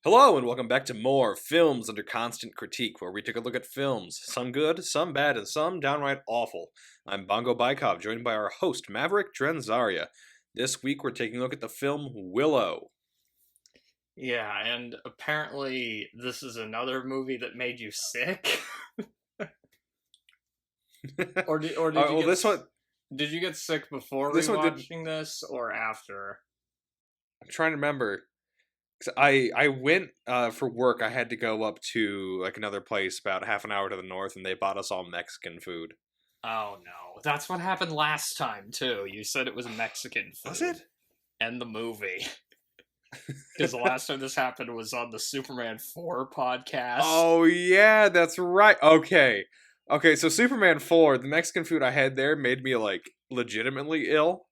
Hello and welcome back to more Films Under Constant Critique, where we take a look at films, some good, some bad, and some downright awful. I'm Bongo Baikov, joined by our host, Maverick Drenzaria. This week we're taking a look at the film Willow. Yeah, and apparently this is another movie that made you sick. Or did you Well, get did you get sick before this one did. rewatching this or after? I'm trying to remember. 'Cause I went for work. I had to go up to like another place about half an hour to the north, and they bought us all Mexican food. Oh no, that's what happened last time too. You said it was Mexican food. Was it? And the movie. Because the last time this happened was on the Superman 4 podcast. Oh yeah, that's right. Okay. Okay, so Superman 4, the Mexican food I had there made me like legitimately ill.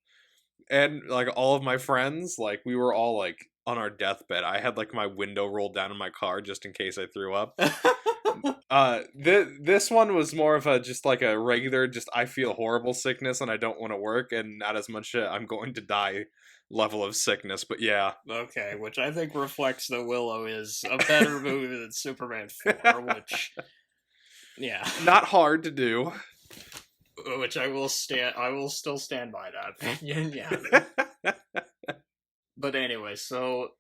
And like all of my friends, like we were all like on our deathbed. I had like my window rolled down in my car just in case I threw up. This one was more of a just like a regular just I feel horrible sickness and I don't want to work and not as much I'm going to die level of sickness, but yeah. Okay, which I think reflects that Willow is a better movie than Superman 4, which, yeah. Not hard to do. Which I will still stand by that opinion, yeah. But anyway, so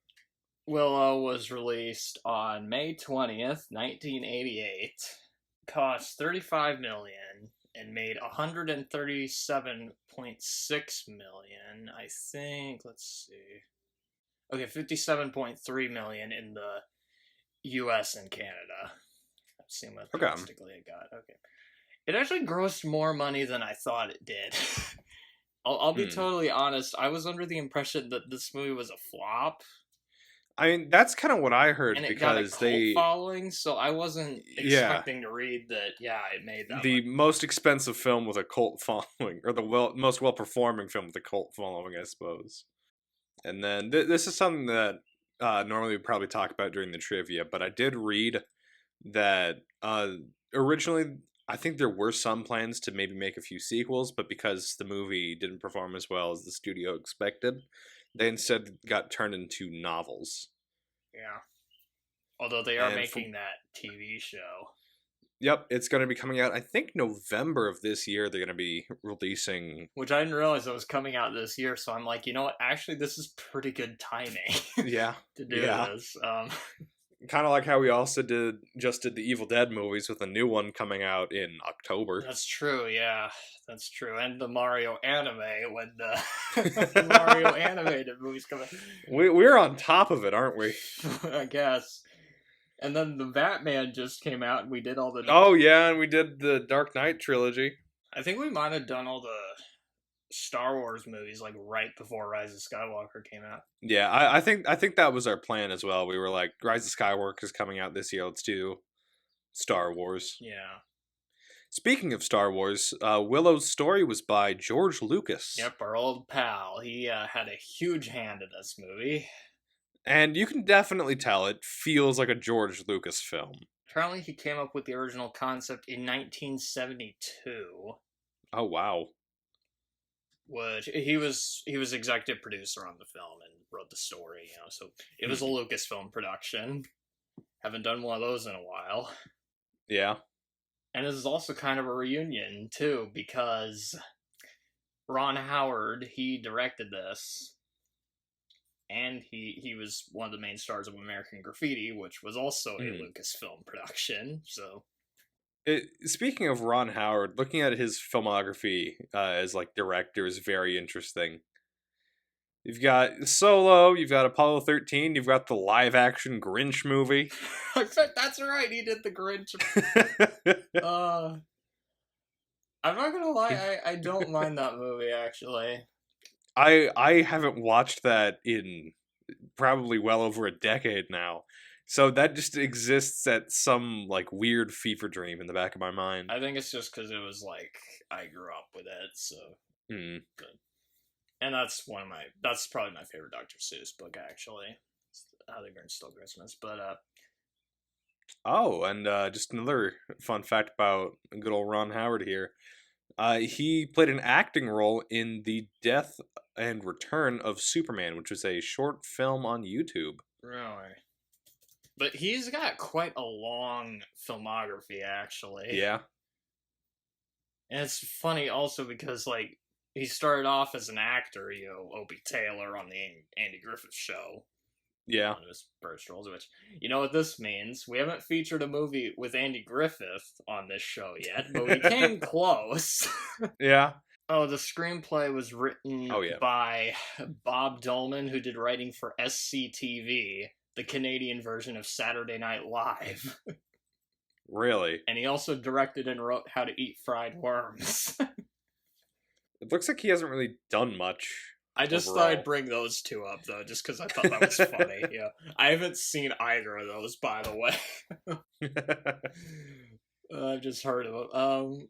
Willow was released on May 20th, 1988, cost $35 million, and made $137.6 million, I think. Let's see. Okay, $57.3 million in the US and Canada. Let's see what domestically it got. Okay. It actually grossed more money than I thought it did. I'll be totally honest. I was under the impression that this movie was a flop. I mean, that's kind of what I heard, and it because got a cult following, so I wasn't expecting to read that. Yeah, it made that. The most expensive film with a cult following, or the most well-performing film with a cult following, I suppose. And then this is something that normally we probably talk about during the trivia, but I did read that originally I think there were some plans to maybe make a few sequels, but because the movie didn't perform as well as the studio expected, they instead got turned into novels. Yeah. Although they are making that TV show. Yep, it's going to be coming out, I think, November of this year. They're going to be releasing... Which I didn't realize it was coming out this year, so I'm like, you know what? Actually, this is pretty good timing. Yeah. To do this. Kind of like how we also just did the Evil Dead movies, with a new one coming out in October. That's true, yeah. That's true. And the Mario anime, when the Mario animated movies come out. We're on top of it, aren't we? I guess. And then the Batman just came out, and we did all the... Oh, yeah, and we did the Dark Knight trilogy. I think we might have done all the Star Wars movies like right before Rise of Skywalker came out. Yeah, I think that was our plan as well. We were like, Rise of Skywalker is coming out this year. Let's do Star Wars. Yeah. Speaking of Star Wars, Willow's story was by George Lucas. Yep, our old pal. He had a huge hand in this movie. And you can definitely tell it feels like a George Lucas film. Apparently he came up with the original concept in 1972. Oh, wow. Which he was executive producer on the film and wrote the story, so it was a Lucasfilm production. Haven't done one of those in a while. Yeah. And this is also kind of a reunion too, because Ron Howard, he directed this, and he was one of the main stars of American Graffiti, which was also a Lucasfilm production. So speaking of Ron Howard, looking at his filmography as like director is very interesting. You've got Solo, you've got Apollo 13, you've got the live-action Grinch movie. That's right, he did the Grinch. I'm not gonna lie, I don't mind that movie, actually. I haven't watched that in probably well over a decade now. So that just exists at some like weird fever dream in the back of my mind. I think it's just because it was like I grew up with it, so. Good. And that's probably my favorite Dr. Seuss book, actually. How the Grinch Stole Christmas, but Oh, and just another fun fact about good old Ron Howard here. He played an acting role in The Death and Return of Superman, which was a short film on YouTube. Really? But he's got quite a long filmography, actually. Yeah. And it's funny also because, like, he started off as an actor, Opie Taylor on the Andy Griffith Show. Yeah. One of his first roles, which, you know what this means? We haven't featured a movie with Andy Griffith on this show yet, but we came close. Yeah. Oh, the screenplay was written by Bob Dolman, who did writing for SCTV, the Canadian version of Saturday Night Live. Really? And he also directed and wrote How to Eat Fried Worms. It looks like he hasn't really done much. I just thought I'd bring those two up, though, just because I thought that was funny. Yeah, I haven't seen either of those, by the way. I've just heard of them.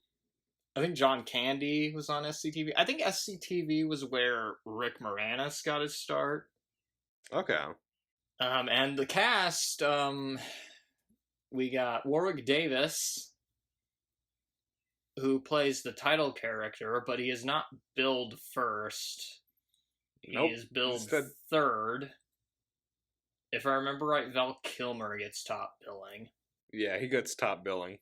I think John Candy was on SCTV. I think SCTV was where Rick Moranis got his start. Okay. And the cast, we got Warwick Davis, who plays the title character, but he is not billed first. He is billed third. If I remember right, Val Kilmer gets top billing. Yeah, he gets top billing.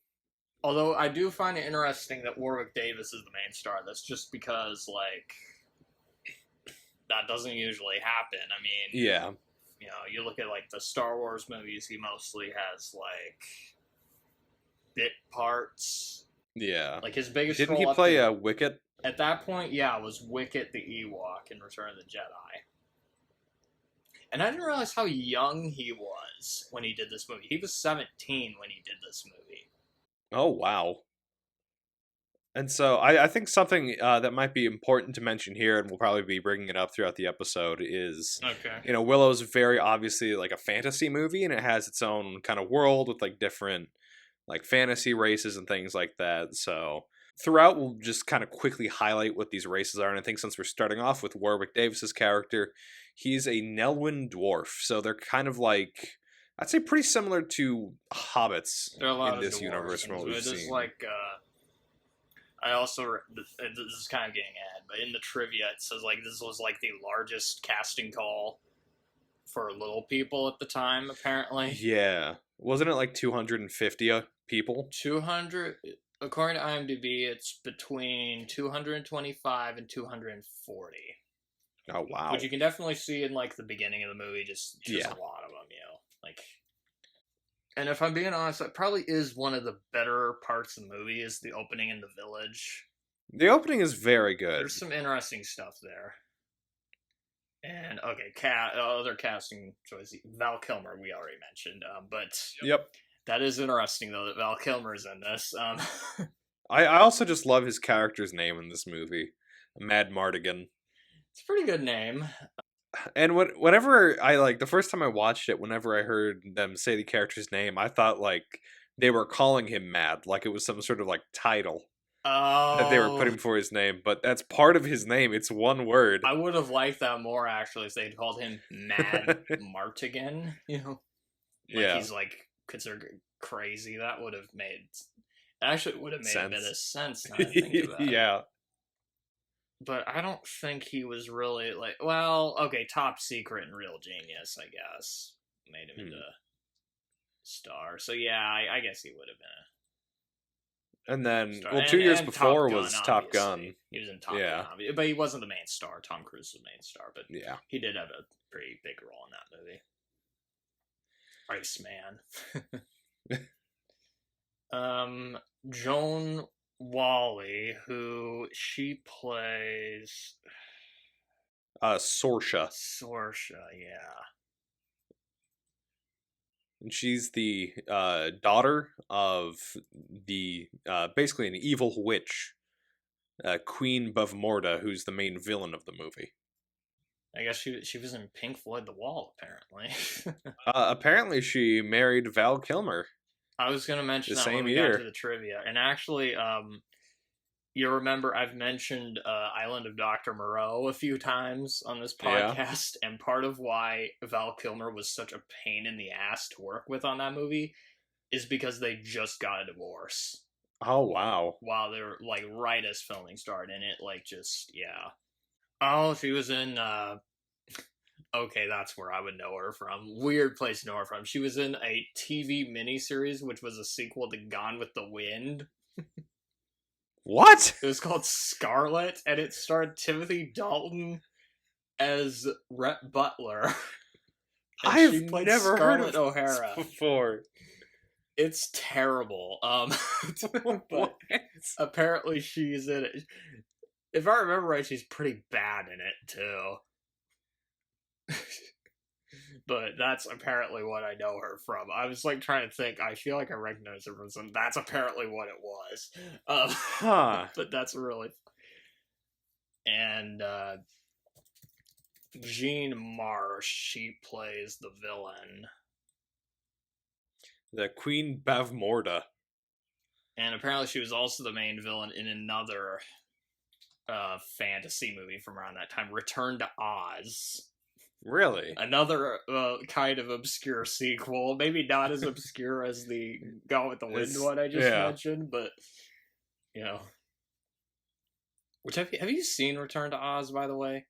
Although I do find it interesting that Warwick Davis is the main star. That's just because, like, that doesn't usually happen. I mean, yeah, you look at, like, the Star Wars movies, he mostly has, like, bit parts. Yeah. Like, his biggest Didn't role he play Wicket? At that point, yeah, it was Wicket the Ewok in Return of the Jedi. And I didn't realize how young he was when he did this movie. He was 17 when he did this movie. Oh, wow. And so I think something that might be important to mention here, and we'll probably be bringing it up throughout the episode, is, Willow's very obviously like a fantasy movie, and it has its own kind of world with like different like fantasy races and things like that. So throughout, we'll just kind of quickly highlight what these races are. And I think since we're starting off with Warwick Davis's character, he's a Nelwyn dwarf. So they're kind of like, I'd say pretty similar to hobbits in this universe from what we've seen. Like, I also, this is kind of getting ahead, but in the trivia it says like this was like the largest casting call for little people at the time, apparently. Yeah. Wasn't it like 250 people? 200, according to IMDb, it's between 225 and 240. Oh, wow. Which you can definitely see in like the beginning of the movie, just a lot of them, like. And if I'm being honest, that probably is one of the better parts of the movie, is the opening in the village. The opening is very good. There's some interesting stuff there. And, okay, other casting choice, Val Kilmer, we already mentioned. But that is interesting, though, that Val Kilmer's in this. I also just love his character's name in this movie, Mad Mardigan. It's a pretty good name. And whenever I, like, the first time I watched it, whenever I heard them say the character's name, I thought, like, they were calling him Mad, like it was some sort of, like, title that they were putting for his name, but that's part of his name. It's one word. I would have liked that more, actually, if they'd called him Mad Martigan, he's, like, considered crazy. That would have made... Actually, it would have made a bit of sense now I think about it. Yeah. But I don't think he was really, like... Well, okay, Top Secret and Real Genius, I guess, made him into star. So, yeah, I guess he would have been And then, well, 2 years before was Top Gun. He was in Top Gun, but he wasn't the main star. Tom Cruise was the main star, but he did have a pretty big role in that movie. Iceman. Joan Wally, who she plays... Sorsha. Sorsha, yeah. And she's the daughter of the basically an evil witch, Queen Bavmorda, who's the main villain of the movie. I guess she was in Pink Floyd The Wall, apparently. Apparently she married Val Kilmer. I was going to mention that when we got to the trivia. And actually, you remember I've mentioned Island of Dr. Moreau a few times on this podcast, and part of why Val Kilmer was such a pain in the ass to work with on that movie is because they just got a divorce. Oh, wow. While they were, like, right as filming started, and it, like, just, Oh, she was in, Okay, that's where I would know her from. Weird place to know her from. She was in a TV miniseries, which was a sequel to Gone with the Wind. What? It was called Scarlet, and it starred Timothy Dalton as Rhett Butler. And I've she played never heard of Scarlett O'Hara. this before. It's terrible. But apparently she's in it. If I remember right, she's pretty bad in it too. But that's apparently what I know her from. I was like trying to think. I feel like I recognize her from something. That's apparently what it was. Huh. But that's really. And Jean Marsh, she plays the villain. The Queen Bavmorda. And apparently she was also the main villain in another fantasy movie from around that time, Return to Oz. Really? Another kind of obscure sequel. Maybe not as obscure as the Gone with the Wind one I just mentioned, but, you know. Which have you seen Return to Oz, by the way?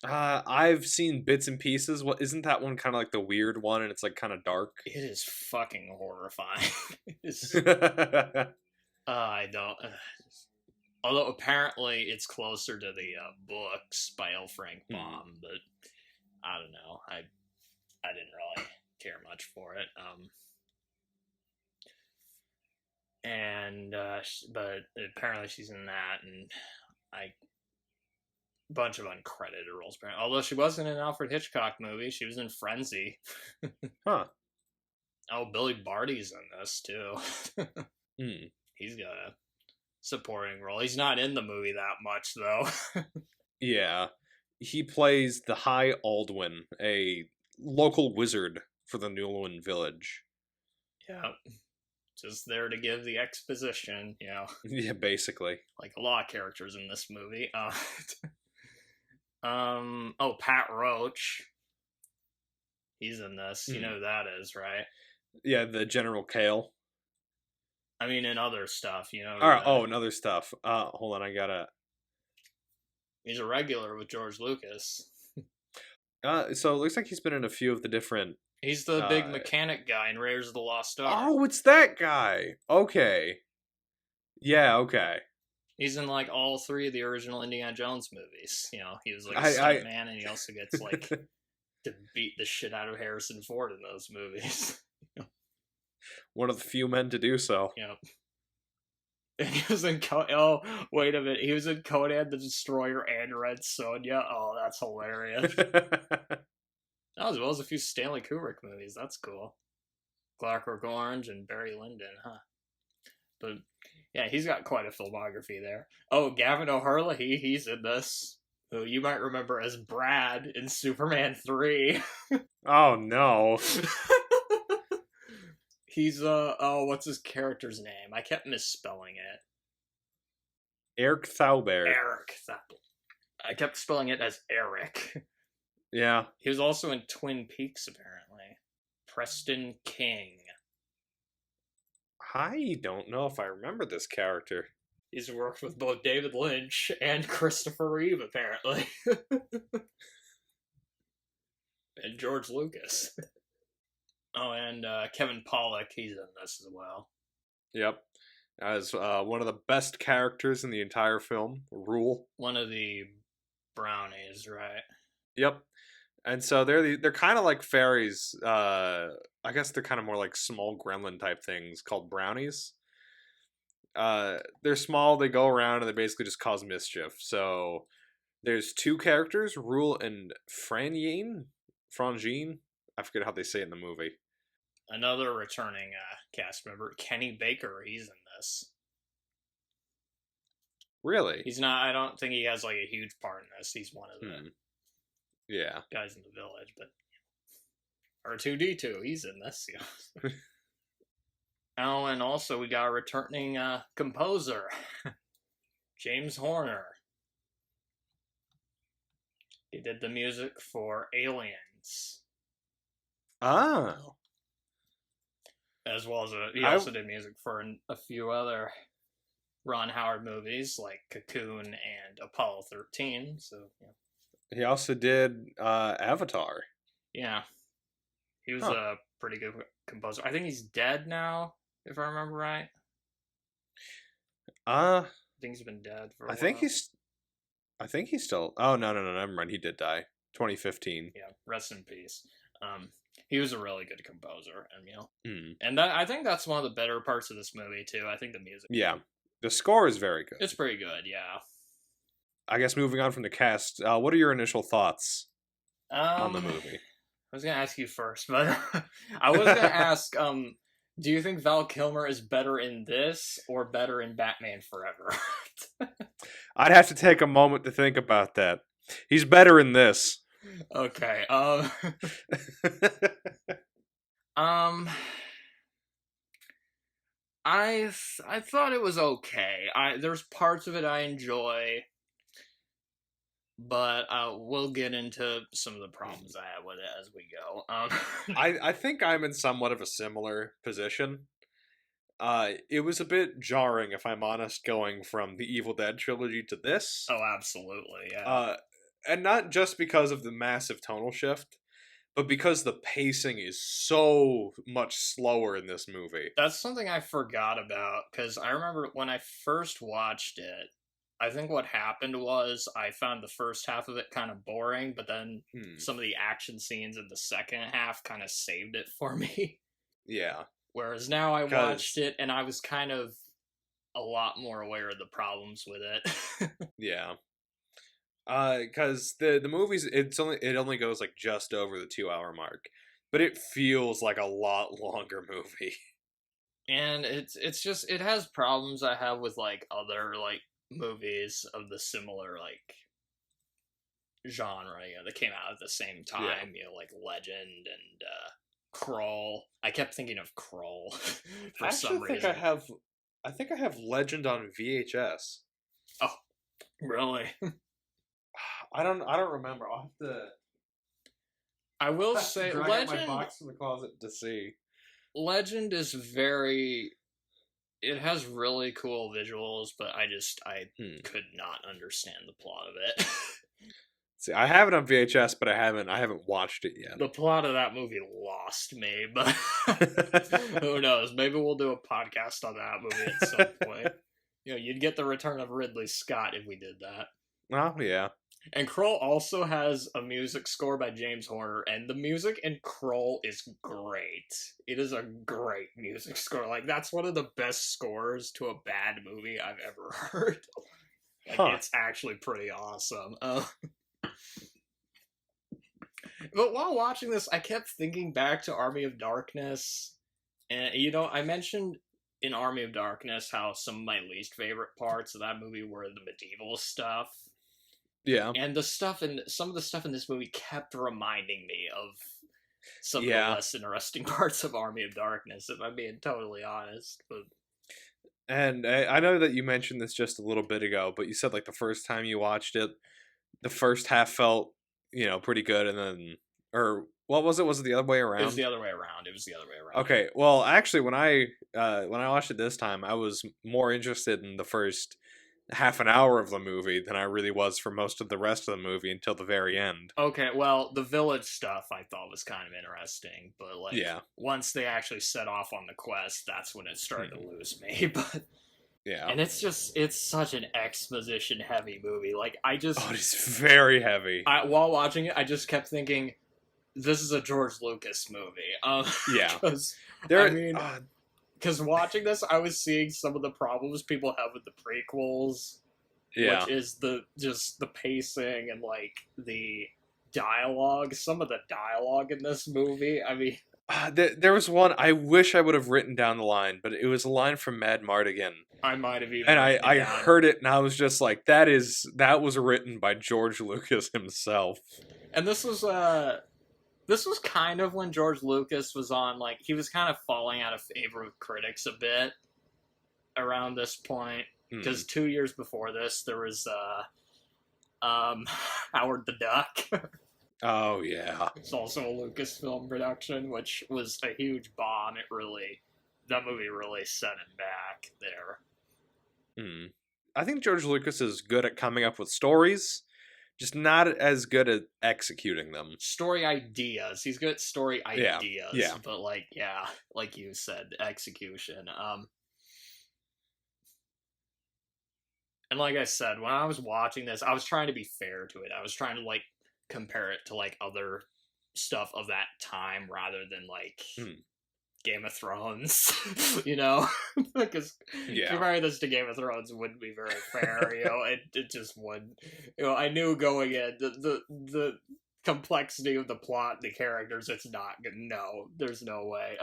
I've seen bits and pieces. What isn't that one kind of like the weird one, and it's like kind of dark? It is fucking horrifying. I don't. Although apparently it's closer to the books by L. Frank Baum, but I don't know. I didn't really care much for it. But apparently she's in that, and bunch of uncredited roles. Although she wasn't in an Alfred Hitchcock movie, she was in Frenzy. Huh. Oh, Billy Barty's in this too. Mm. He's got a supporting role. He's not in the movie that much though. Yeah. He plays the High Aldwin, a local wizard for the Newlyn village. Yeah. Just there to give the exposition, you know. Yeah, basically. Like a lot of characters in this movie. Pat Roach. He's in this. You know who that is, right? Yeah, the General Kale. I mean, in other stuff, you know. And other stuff. Hold on, I gotta. He's a regular with George Lucas. So it looks like he's been in a few of the different. He's the big mechanic guy in Raiders of the Lost Ark. Oh, it's that guy. Okay. Yeah. Okay. He's in like all three of the original Indiana Jones movies. You know, he was like a stuntman, and he also gets like to beat the shit out of Harrison Ford in those movies. One of the few men to do so. Yep. And he was in oh, wait a minute. He was in Conan the Destroyer and Red Sonja. Oh, that's hilarious. As well as a few Stanley Kubrick movies. That's cool. Clockwork Orange and Barry Lyndon, huh? But yeah, he's got quite a filmography there. Oh, Gavin O'Herlihy, he's in this. Who you might remember as Brad in Superman 3. Oh no. He's what's his character's name? I kept misspelling it. Eric Thalberg. I kept spelling it as Eric. Yeah. He was also in Twin Peaks, apparently. Preston King. I don't know if I remember this character. He's worked with both David Lynch and Christopher Reeve, apparently. And George Lucas. Oh, and Kevin Pollak, he's in this as well. Yep. As one of the best characters in the entire film, Rule. One of the brownies, right? Yep. And so they're kind of like fairies. I guess they're kind of more like small gremlin type things called brownies. They're small, they go around, and they basically just cause mischief. So there's two characters, Rule and Frangine. I forget how they say it in the movie. Another returning cast member, Kenny Baker, he's in this. Really? He's not, I don't think he has like a huge part in this. He's one of the guys in the village, but R2D2, he's in this. Yeah. Oh, and also we got a returning composer, James Horner. He did the music for Aliens. Oh. As well as he also did music for a few other Ron Howard movies like Cocoon and Apollo 13. So, yeah. He also did Avatar. Yeah, he was Huh. a pretty good composer. I think he's dead now, if I remember right. Uh, I think he's been dead for a I think while. he's. I think he's still. Oh no, never mind. He did die. 2015. Yeah, rest in peace. Um, he was a really good composer, and Mm. and I think that's one of the better parts of this movie too. I think the music, Yeah, the score is very good. it's pretty good. Yeah. I guess moving on from the cast, what are your initial thoughts on the Um, movie? I was gonna ask you first, but I was gonna ask, do you think Val Kilmer is better in this or better in Batman Forever? I'd have to take a moment to think about that. He's better in this. Okay. Um, I thought it was okay. There's parts of it I enjoy, but we'll get into some of the problems I have with it as we go. I think I'm in somewhat of a similar position. It was a bit jarring, if I'm honest, going from the Evil Dead trilogy to this. Oh, absolutely, yeah. And not just because of the massive tonal shift, but because the pacing is so much slower in this movie. That's something I forgot about, because I remember when I first watched it, I think what happened was I found the first half of it kind of boring, but then some of the action scenes in the second half kind of saved it for me. Yeah. Whereas now I watched it and I was kind of a lot more aware of the problems with it. Yeah. Because the movies, it only goes like just over the 2 hour mark, but it feels like a lot longer movie. And it's just it has problems I have with like other like movies of the similar like genre, that came out at the same time, like Legend and Kroll. I kept thinking of Kroll for some reason. I think I have Legend on VHS. Oh, really? I don't remember. I'll have to. I will say Legend. My box from the closet to see. Legend is very. It has really cool visuals, but I could not understand the plot of it. See, I have it on VHS, but I haven't watched it yet. The plot of that movie lost me, but who knows? Maybe we'll do a podcast on that movie at some point. You'd get the return of Ridley Scott if we did that. Oh, yeah. And Kroll also has a music score by James Horner, and the music in Kroll is great. It is a great music score. Like, that's one of the best scores to a bad movie I've ever heard. It's actually pretty awesome. But while watching this, I kept thinking back to Army of Darkness. And, I mentioned in Army of Darkness how some of my least favorite parts of that movie were the medieval stuff. Yeah. And some of the stuff in this movie kept reminding me of some of the less interesting parts of Army of Darkness, if I'm being totally honest. But and I know that you mentioned this just a little bit ago, but you said like the first time you watched it, the first half felt, pretty good, and then, or what was it? Was it the other way around? It was the other way around. Okay, well, actually, when I watched it this time, I was more interested in the first half an hour of the movie than I really was for most of the rest of the movie until the very end. Okay, well, the village stuff I thought was kind of interesting, but once they actually set off on the quest, that's when it started to lose me. But yeah, and it's such an exposition heavy movie. It's very heavy. While watching it, I just kept thinking, this is a George Lucas movie. Yeah, because watching this, I was seeing some of the problems people have with the prequels. Yeah. Which is the pacing and the dialogue. Some of the dialogue in this movie, I mean, there was one I wish I would have written down the line, but it was a line from Mad Mardigan. I might have even, and I heard it, and I was just like, that was written by George Lucas himself. And this was kind of when George Lucas was on, he was kind of falling out of favor with critics a bit around this point. Because 2 years before this, there was Howard the Duck. Oh, yeah. It's also a Lucasfilm production, which was a huge bomb. That movie really set him back there. I think George Lucas is good at coming up with stories, just not as good at executing them. Story ideas. He's good at story ideas. Yeah. But like, yeah, like you said, execution. And like I said, when I was watching this, I was trying to be fair to it. I was trying to like compare it to like other stuff of that time rather than like Game of Thrones, because comparing this to Game of Thrones wouldn't be very fair. It just wouldn't. I knew going in the complexity of the plot, the characters. It's not good. No, there's no way.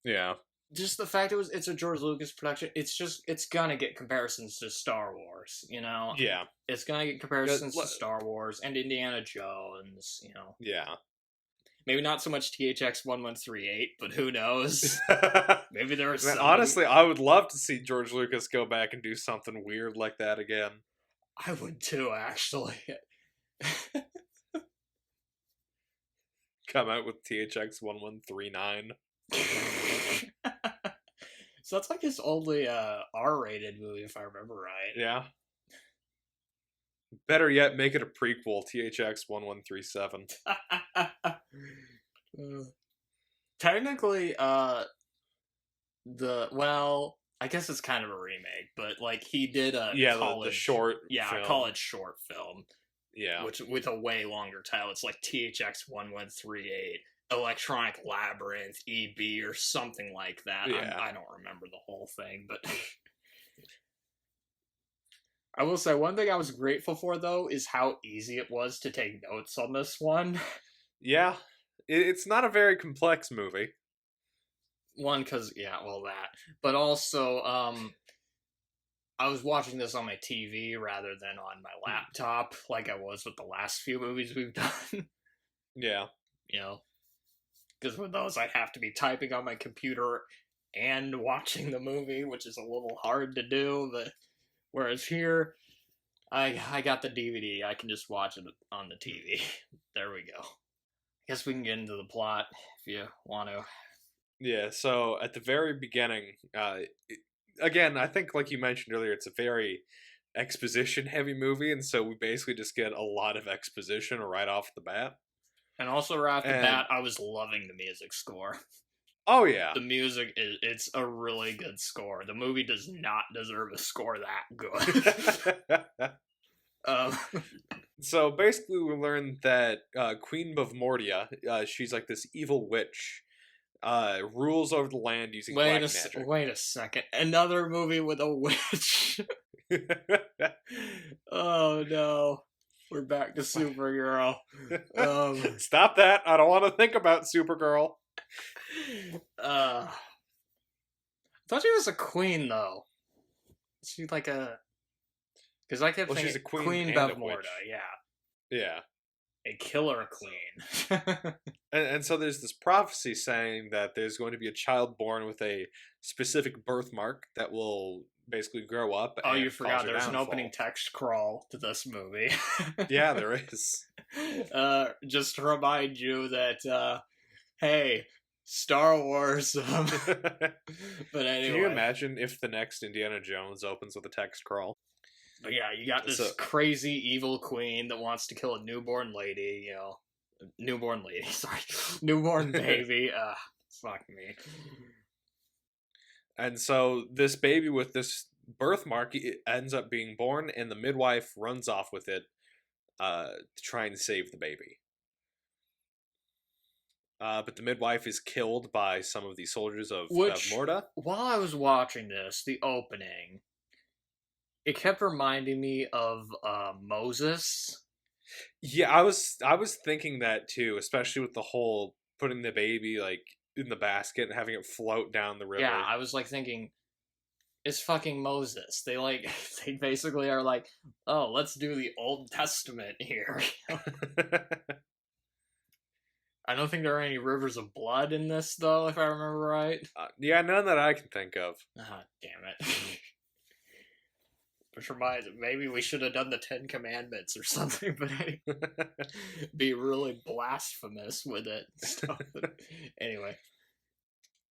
Yeah. Just the fact it's a George Lucas production. It's gonna get comparisons to Star Wars. Yeah. It's gonna get comparisons to Star Wars and Indiana Jones. Yeah. Maybe not so much THX 1138, but who knows? Maybe there is. Honestly, I would love to see George Lucas go back and do something weird like that again. I would too, actually. Come out with THX 1139. So that's like his only R-rated movie, if I remember right. Yeah. Better yet, make it a prequel, THX 1137. Technically, I guess it's kind of a remake, but like he did a the short film. College short film. Yeah. Which with a way longer title. It's like THX 1138, Electronic Labyrinth, EB, or something like that. Yeah. I don't remember the whole thing, but I will say one thing I was grateful for, though, is how easy it was to take notes on this one. Yeah. It's not a very complex movie. One, because, that. But also, I was watching this on my TV rather than on my laptop, like I was with the last few movies we've done. Yeah. Because with those, I'd have to be typing on my computer and watching the movie, which is a little hard to do, but... Whereas here, I got the DVD. I can just watch it on the TV. There we go. Guess we can get into the plot if you want to. Yeah, so at the very beginning, again, I think like you mentioned earlier, it's a very exposition-heavy movie, and so we basically just get a lot of exposition right off the bat. And also right off the bat, I was loving the music score. Oh, yeah. The music, it's a really good score. The movie does not deserve a score that good. So basically we learned that Queen Bavmorda, she's like this evil witch, rules over the land using black magic. Wait a second. Another movie with a witch. Oh, no. We're back to Supergirl. Stop that. I don't want to think about Supergirl. I thought she was a queen, though. Is she like a... Because I kept thinking she's a Queen Bavmorda, Yeah. A killer queen. and so there's this prophecy saying that there's going to be a child born with a specific birthmark that will basically grow up. Oh, you forgot there's an opening text crawl to this movie. Yeah, there is. Just to remind you that, hey, Star Wars. But anyway. Can you imagine if the next Indiana Jones opens with a text crawl? But yeah, you got this crazy evil queen that wants to kill a newborn lady, newborn baby. Fuck me. And so this baby with this birthmark ends up being born, and the midwife runs off with it to try and save the baby. But the midwife is killed by some of the soldiers of Bavmorda. While I was watching this, the opening, it kept reminding me of Moses. Yeah, I was thinking that too, especially with the whole putting the baby like in the basket and having it float down the river. Yeah, I was like thinking, it's fucking Moses. They basically are like, oh, let's do the Old Testament here. I don't think there are any rivers of blood in this, though, if I remember right. Yeah, none that I can think of. Ah, damn it. Which reminds me, maybe we should have done the 10 Commandments or something, but be really blasphemous with it. Anyway.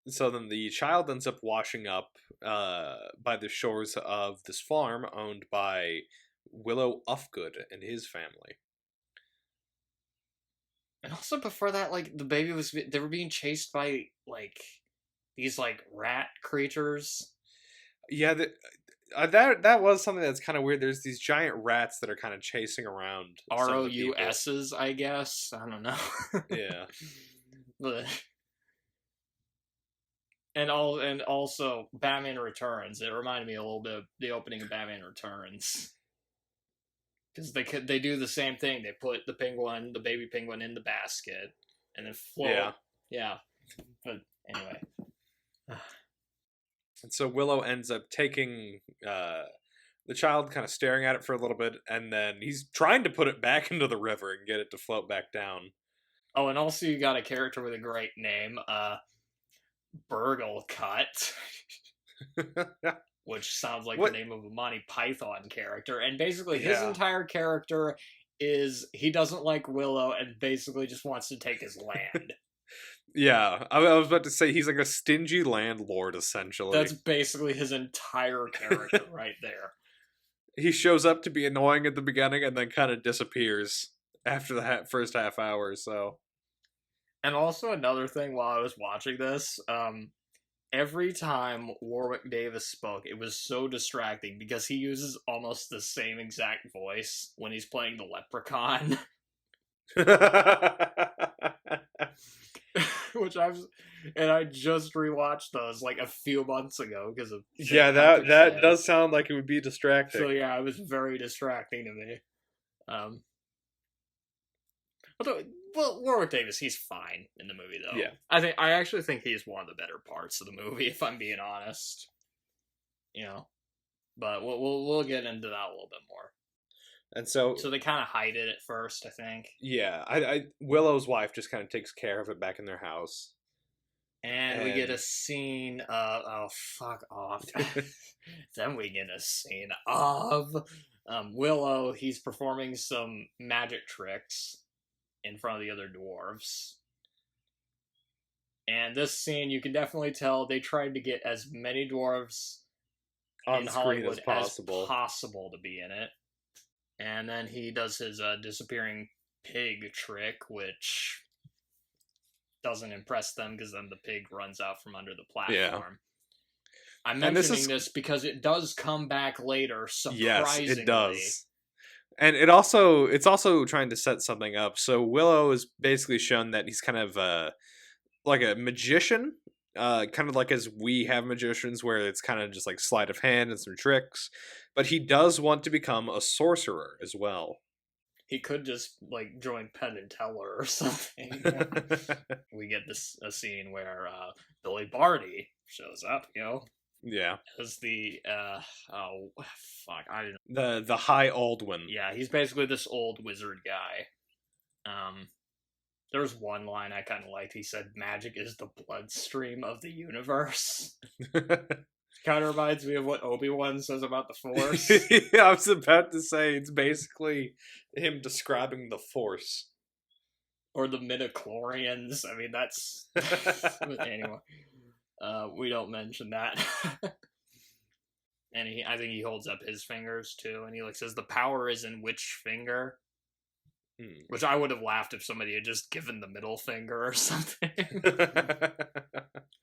So then the child ends up washing up by the shores of this farm owned by Willow Ufgood and his family. And also before that, like, the baby was, they were being chased by, like, these, like, rat creatures. Yeah, that was something that's kind of weird. There's these giant rats that are kind of chasing around some of the people. ROUSs, I guess. I don't know. Yeah. But, and also Batman Returns. It reminded me a little bit of the opening of Batman Returns. Because they do the same thing. They put the baby penguin, in the basket, and then float. Yeah. But anyway. And so Willow ends up taking the child, kind of staring at it for a little bit, and then he's trying to put it back into the river and get it to float back down. Oh, and also you got a character with a great name, Burgle Cut. Which sounds like the name of a Monty Python character. And basically his entire character is he doesn't like Willow and basically just wants to take his land. Yeah, I was about to say he's like a stingy landlord, essentially. That's basically his entire character right there. He shows up to be annoying at the beginning and then kind of disappears after the first half hour or so. And also another thing while I was watching this, every time Warwick Davis spoke, it was so distracting because he uses almost the same exact voice when he's playing the Leprechaun. I just rewatched those like a few months ago because of that does sound like it would be distracting. So yeah, it was very distracting to me. Although, well, Warwick Davis, he's fine in the movie though. Yeah, I actually think he's one of the better parts of the movie, if I'm being honest. You know, but we'll get into that a little bit more. And so they kind of hide it at first, I think. Yeah, I Willow's wife just kind of takes care of it back in their house. And we get a scene of... Oh, fuck off. Then we get a scene of Willow. He's performing some magic tricks in front of the other dwarves. And this scene, you can definitely tell they tried to get as many dwarves on in screen Hollywood as possible to be in it. And then he does his disappearing pig trick, which doesn't impress them because then the pig runs out from under the platform. Yeah. I'm mentioning this because it does come back later, surprisingly. Yes, it does. And it's also trying to set something up. So Willow is basically shown that he's kind of like a magician, kind of like as we have magicians, where it's kind of just like sleight of hand and some tricks. But he does want to become a sorcerer as well. He could just like join Penn and Teller or something. We get a scene where Billy Barty shows up, Yeah. As the oh fuck, I didn't know. The High Aldwin. Yeah, he's basically this old wizard guy. There was one line I kind of liked. He said, "Magic is the bloodstream of the universe." Kind of reminds me of what Obi-Wan says about the Force. Yeah, I was about to say, it's basically him describing the Force. Or the midichlorians. I mean, that's... Anyway. We don't mention that. And I think he holds up his fingers, too. And he says, the power is in which finger? Which I would have laughed if somebody had just given the middle finger or something.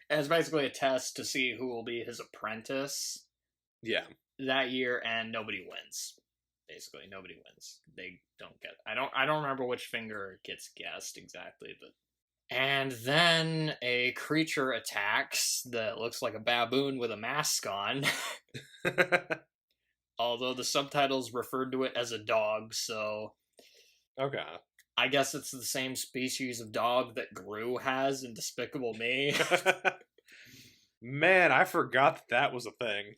And it's basically a test to see who will be his apprentice. Yeah. That year, and nobody wins. Basically, nobody wins. They don't get... I don't remember which finger gets guessed exactly, but... And then a creature attacks that looks like a baboon with a mask on. Although the subtitles referred to it as a dog, so... Okay. I guess it's the same species of dog that Gru has in Despicable Me. Man, I forgot that was a thing.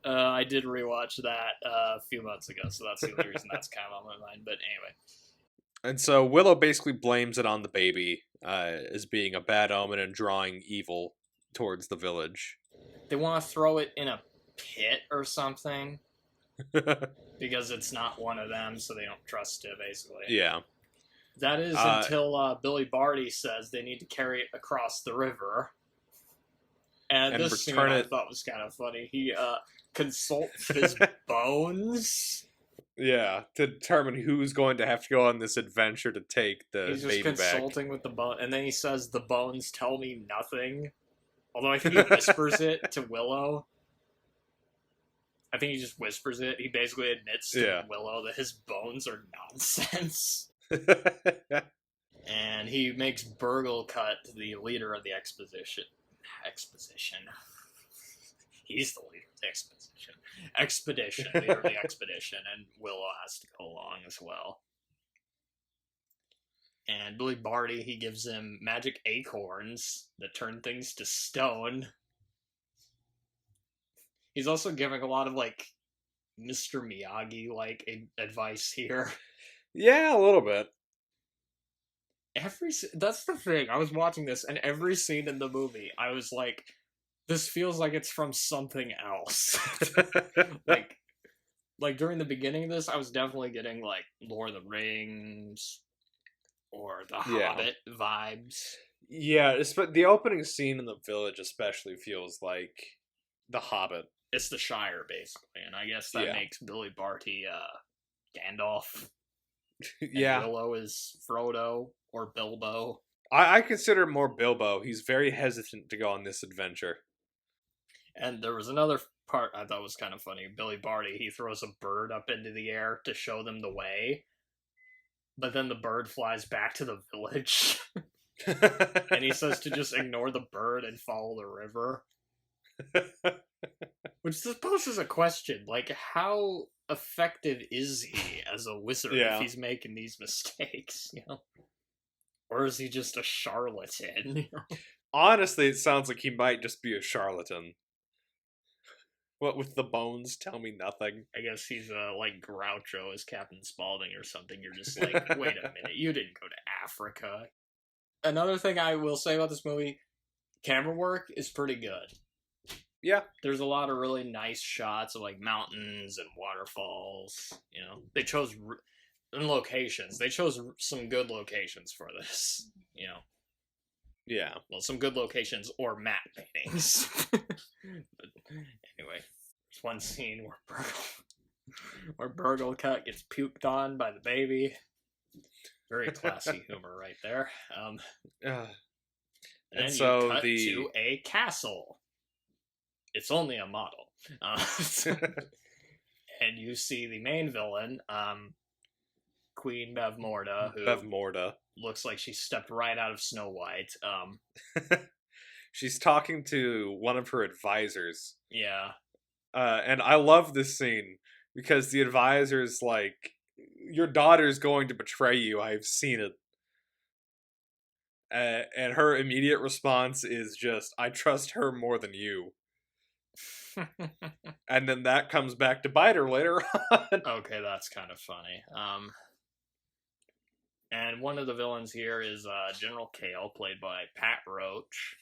I did rewatch that a few months ago, so that's the only reason that's kind of on my mind. But anyway. And so Willow basically blames it on the baby as being a bad omen and drawing evil towards the village. They want to throw it in a pit or something. Because it's not one of them, so they don't trust it, basically. Yeah. That is until Billy Barty says they need to carry it across the river. And this scene I thought was kind of funny. He consult his bones. Yeah, to determine who's going to have to go on this adventure to take the He's just baby back. consulting with the bone, and then he says, "The bones tell me nothing." Although I think he whispers it to Willow. I think he just whispers it. He basically admits to Willow that his bones are nonsense. And he makes Burglecut the leader of the exposition. He's the leader of the expedition, leader of the expedition, and Willow has to go along as well. And Billy Barty, he gives him magic acorns that turn things to stone. He's also giving a lot of, like, Mr. Miyagi, like, advice here. Yeah, a little bit. That's the thing. I was watching this, and every scene in the movie, I was like, this feels like it's from something else. like during the beginning of this, I was definitely getting, like, Lord of the Rings or The Hobbit vibes. Yeah, but the opening scene in the village especially feels like The Hobbit. It's the Shire, basically, and I guess that makes Billy Barty Gandalf. Yeah. And Willow is Frodo or Bilbo. I consider more Bilbo. He's very hesitant to go on this adventure. And there was another part I thought was kind of funny. Billy Barty, he throws a bird up into the air to show them the way, but then the bird flies back to the village. And he says to just ignore the bird and follow the river. Which poses a question, like, how effective is he as a wizard if he's making these mistakes, you know? Or is he just a charlatan? You know? Honestly, it sounds like he might just be a charlatan. What with the bones tell me nothing. I guess he's like Groucho as Captain Spaulding or something. You're just like, wait a minute, you didn't go to Africa. Another thing I will say about this movie, camera work is pretty good. Yeah. There's a lot of really nice shots of, like, mountains and waterfalls, you know. They chose and locations. They chose some good locations for this, you know. Yeah. Well, some good locations or matte paintings. But anyway, there's one scene where Burglecut gets puked on by the baby. Very classy humor right there. And so you cut to a castle. It's only a model. And you see the main villain, Queen Bevmorda, who looks like she stepped right out of Snow White. She's talking to one of her advisors. Yeah. And I love this scene because the advisor's like, your daughter's going to betray you. I've seen it. And her immediate response is just, I trust her more than you. And then that comes back to bite her later on. Okay, that's kind of funny. And one of the villains here is General Kale, played by Pat Roach,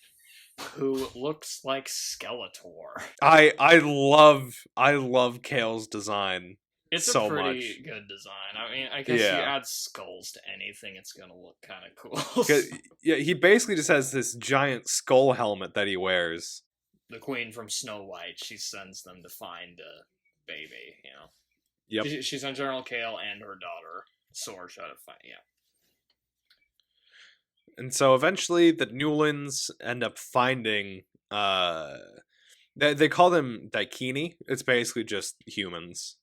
who looks like Skeletor. I love Kale's design. It's so a pretty much. Good design. I mean, I guess you add skulls to anything, it's gonna look kind of cool. Yeah, he basically just has this giant skull helmet that he wears. The queen from Snow White, she sends them to find a baby, you know. Yep. She's on General Kale and her daughter, Sorsha, to find, And so eventually the Newlands end up finding, they call them Daikini. It's basically just humans.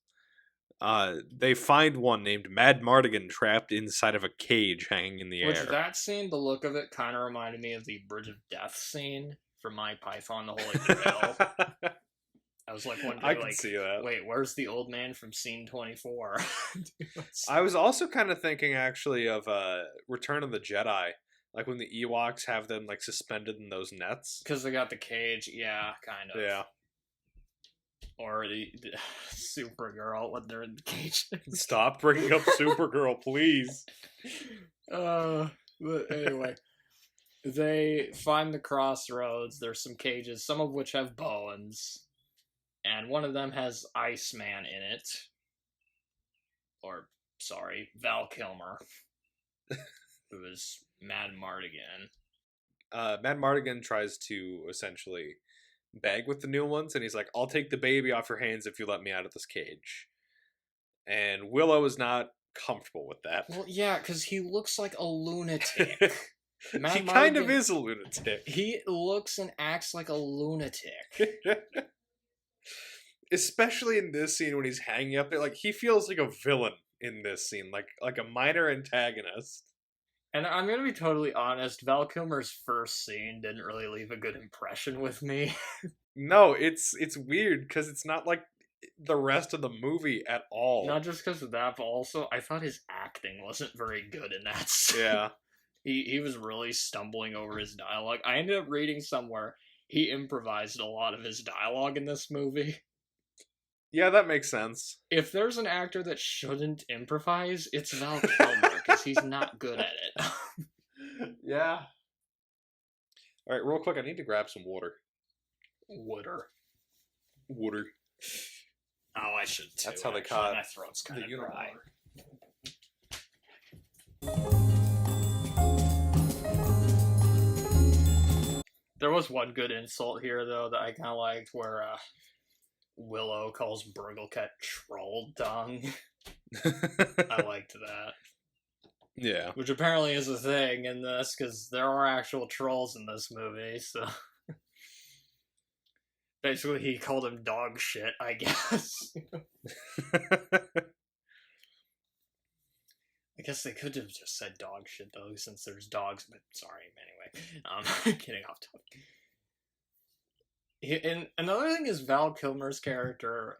They find one named Mad Mardigan trapped inside of a cage hanging in the air. Which, that scene, the look of it kind of reminded me of the Bridge of Death scene from My Python, the Holy Grail. I was like, one day, I can see that. Wait, where's the old man from scene 24? I was also kind of thinking, actually, of Return of the Jedi. Like when the Ewoks have them, like, suspended in those nets. Because they got the cage, yeah, kind of. Yeah. Or the Supergirl when they're in the cage. Stop bringing up Supergirl, please. But anyway, they find the crossroads. There's some cages, some of which have bones. And one of them has Iceman in it. Or, sorry, Val Kilmer. Who is Mad Mardigan. Mad Mardigan tries to essentially bag with the new ones, and he's like, I'll take the baby off your hands if you let me out of this cage. And Willow is not comfortable with that. Well, yeah, because he looks like a lunatic. He kind of is a lunatic. He looks and acts like a lunatic. Especially in this scene when he's hanging up there. Like, he feels like a villain in this scene. Like a minor antagonist. And I'm going to be totally honest, Val Kilmer's first scene didn't really leave a good impression with me. No, it's weird, because it's not like the rest of the movie at all. Not just because of that, but also I thought his acting wasn't very good in that scene. Yeah. He was really stumbling over his dialogue. I ended up reading somewhere he improvised a lot of his dialogue in this movie. Yeah, that makes sense. If there's an actor that shouldn't improvise, it's Val Kilmer, because he's not good at it. Yeah. Alright, real quick, I need to grab some water. Water. Oh, I should too. That's how they actually. caught My throat's kind of dry. There was one good insult here, though, that I kind of liked, where Willow calls Burglecut troll dung. I liked that. Yeah. Which apparently is a thing in this, because there are actual trolls in this movie, so... Basically, he called him dog shit, I guess. I guess they could have just said dog shit, though, since there's dogs, but sorry, anyway. Getting off topic. And another thing is Val Kilmer's character,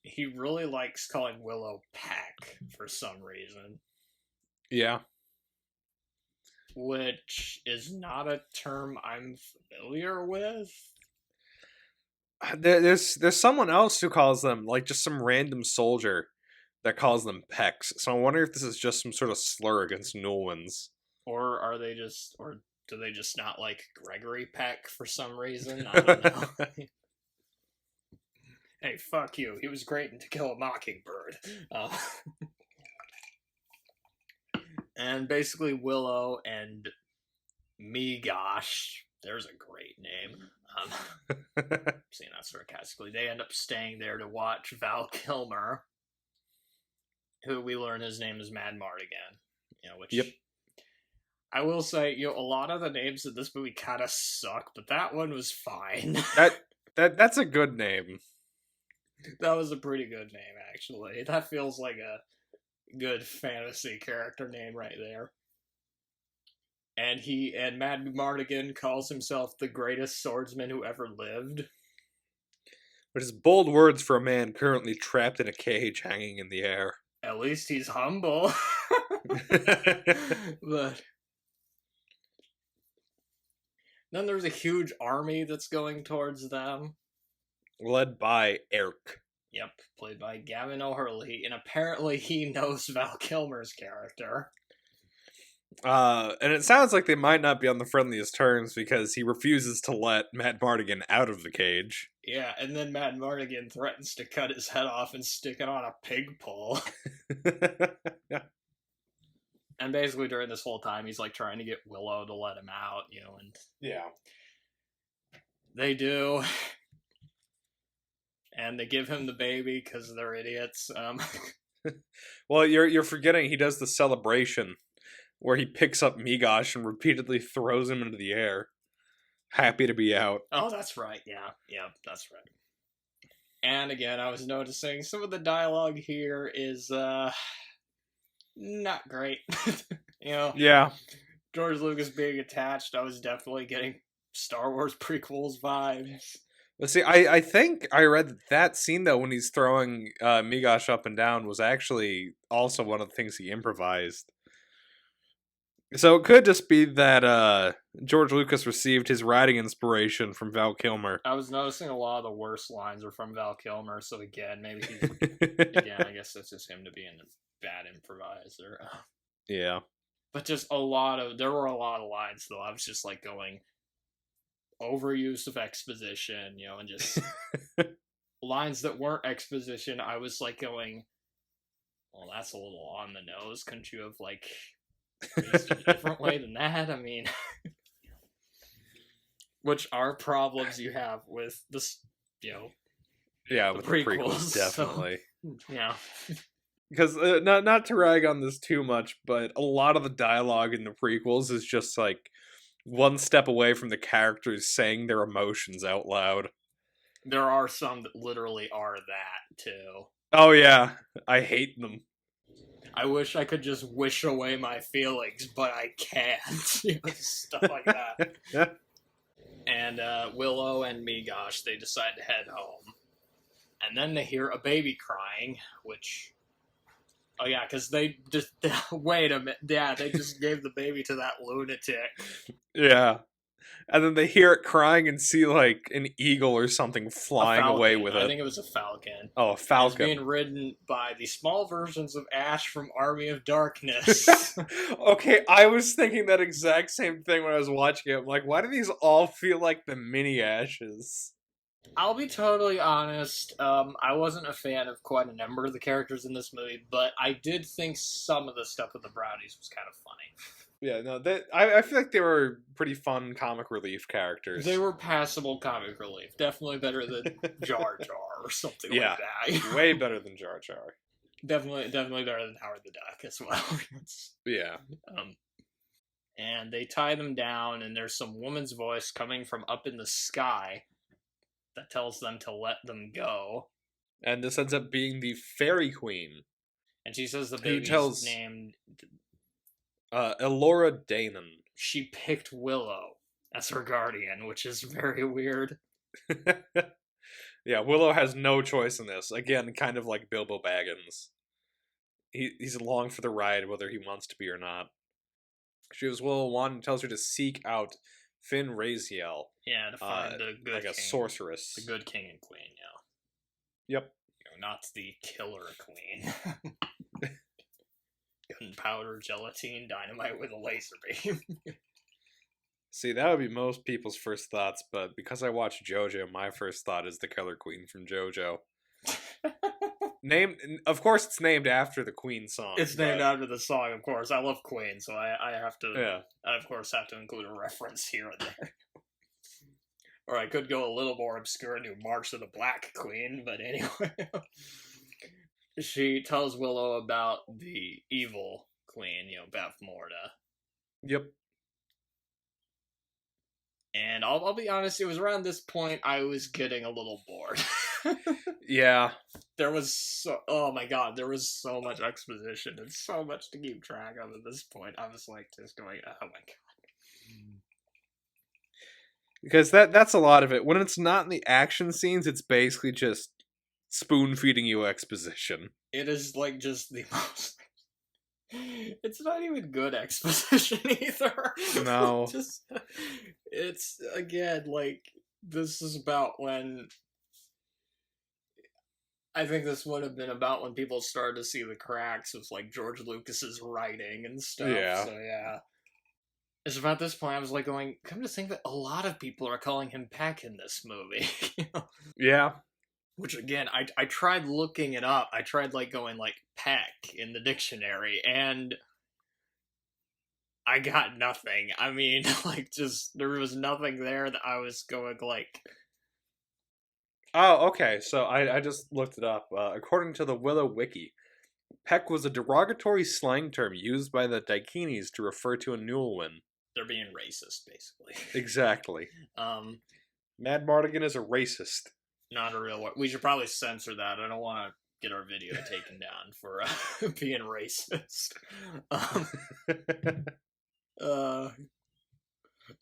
he really likes calling Willow Peck for some reason. Yeah. Which is not a term I'm familiar with. There's someone else who calls them, like, just some random soldier that calls them Pecks. So I wonder if this is just some sort of slur against Newlands. Or do they just not like Gregory Peck for some reason? I don't know. Hey, fuck you. He was great in To Kill a Mockingbird. And basically Willow and Me Gosh, there's a great name. Saying that sarcastically, they end up staying there to watch Val Kilmer, who we learn his name is Mad Mardigan. You know, which yep. I will say, you know, a lot of the names in this movie kind of suck, but that one was fine. That's a good name. That was a pretty good name, actually. That feels like a good fantasy character name right there. And Mad Mardigan calls himself the greatest swordsman who ever lived. Which is bold words for a man currently trapped in a cage hanging in the air. At least he's humble. But then there's a huge army that's going towards them. Led by Eric. Yep, played by Gavin O'Hurley, and apparently he knows Val Kilmer's character. And it sounds like they might not be on the friendliest terms because he refuses to let Matt Mardigan out of the cage. Yeah, and then Matt Mardigan threatens to cut his head off and stick it on a pig pole. And basically during this whole time, he's like trying to get Willow to let him out, you know, and yeah, they do. And they give him the baby because they're idiots. Well, you're forgetting he does the celebration where he picks up Migosh and repeatedly throws him into the air, happy to be out. Oh, that's right. Yeah, that's right. And again, I was noticing some of the dialogue here is not great. You know, yeah, George Lucas being attached, I was definitely getting Star Wars prequels vibes. Let's see, I think I read that scene, though, when he's throwing Migosh up and down was actually also one of the things he improvised. So it could just be that George Lucas received his writing inspiration from Val Kilmer. I was noticing a lot of the worst lines are from Val Kilmer, so again, maybe he's... again, I guess that's just him to being a bad improviser. Yeah. But just there were a lot of lines, though. I was just like going... overuse of exposition, you know, and just lines that weren't exposition. I was like going, well, that's a little on the nose. Couldn't you have like used it a different way than that? I mean, which are problems you have with this, Yeah, the with the prequels. prequels, definitely. So, yeah. Because not to rag on this too much, but a lot of the dialogue in the prequels is just like one step away from the characters saying their emotions out loud. There are some that literally are that, too. Oh yeah, I hate them. I wish I could just wish away my feelings, but I can't. Stuff like that. And Willow and Migosh, they decide to head home. And then they hear a baby crying, which... Oh yeah, because they just... Wait a minute. Yeah, they just gave the baby to that lunatic. Yeah. And then they hear it crying and see like an eagle or something flying away with it. I think it was a falcon. Oh, a falcon. It's being ridden by the small versions of Ash from Army of Darkness. Okay, I was thinking that exact same thing when I was watching it. I'm like, why do these all feel like the mini Ashes? I'll be totally honest. I wasn't a fan of quite a number of the characters in this movie, but I did think some of the stuff with the brownies was kind of funny. Yeah, no, I feel like they were pretty fun comic relief characters. They were passable comic relief. Definitely better than Jar Jar or something like that. Way better than Jar Jar. Definitely better than Howard the Duck as well. Yeah. And they tie them down, and there's some woman's voice coming from up in the sky that tells them to let them go. And this ends up being the Fairy Queen. And she says the baby's named... Elora Danon. She picked Willow as her guardian, which is very weird. Yeah, Willow has no choice in this. Again, kind of like Bilbo Baggins. He's along for the ride, whether he wants to be or not. She has Willow wand and tells her to seek out Finn Raziel. Yeah, to find the good like king. A sorceress. The good king and queen, yeah. Yep. Not the killer queen. Gunpowder, gelatine, dynamite with a laser beam. See, that would be most people's first thoughts, but because I watched JoJo, my first thought is the Killer Queen from JoJo. Of course, it's named after the Queen song. It's named after the song, of course. I love Queen, so I have to. Yeah. I of course have to include a reference here and there. Or I could go a little more obscure and do March of the Black Queen, but anyway. She tells Willow about the evil queen, Beth Morda. Yep. And I'll be honest, it was around this point I was getting a little bored. Yeah. There was oh my god, there was so much exposition and so much to keep track of at this point. I was like just going, oh my god. Because that's a lot of it. When it's not in the action scenes, it's basically just spoon feeding you exposition. It is like just the most. It's not even good exposition either. No. It's again like this is about when. I think this would have been about when people started to see the cracks of like George Lucas's writing and stuff. Yeah. So yeah. It's about this point I was like going, come to think that a lot of people are calling him Peck in this movie. Yeah. Which again, I tried looking it up. I tried like going like Peck in the dictionary, and I got nothing. I mean, like just there was nothing there that I was going like. Oh, okay. So I just looked it up. According to the Willow Wiki, Peck was a derogatory slang term used by the Daikinis to refer to a Newlywin. They're being racist, basically. Exactly. Mad Mardigan is a racist. Not a real word. We should probably censor that. I don't want to get our video taken down for being racist.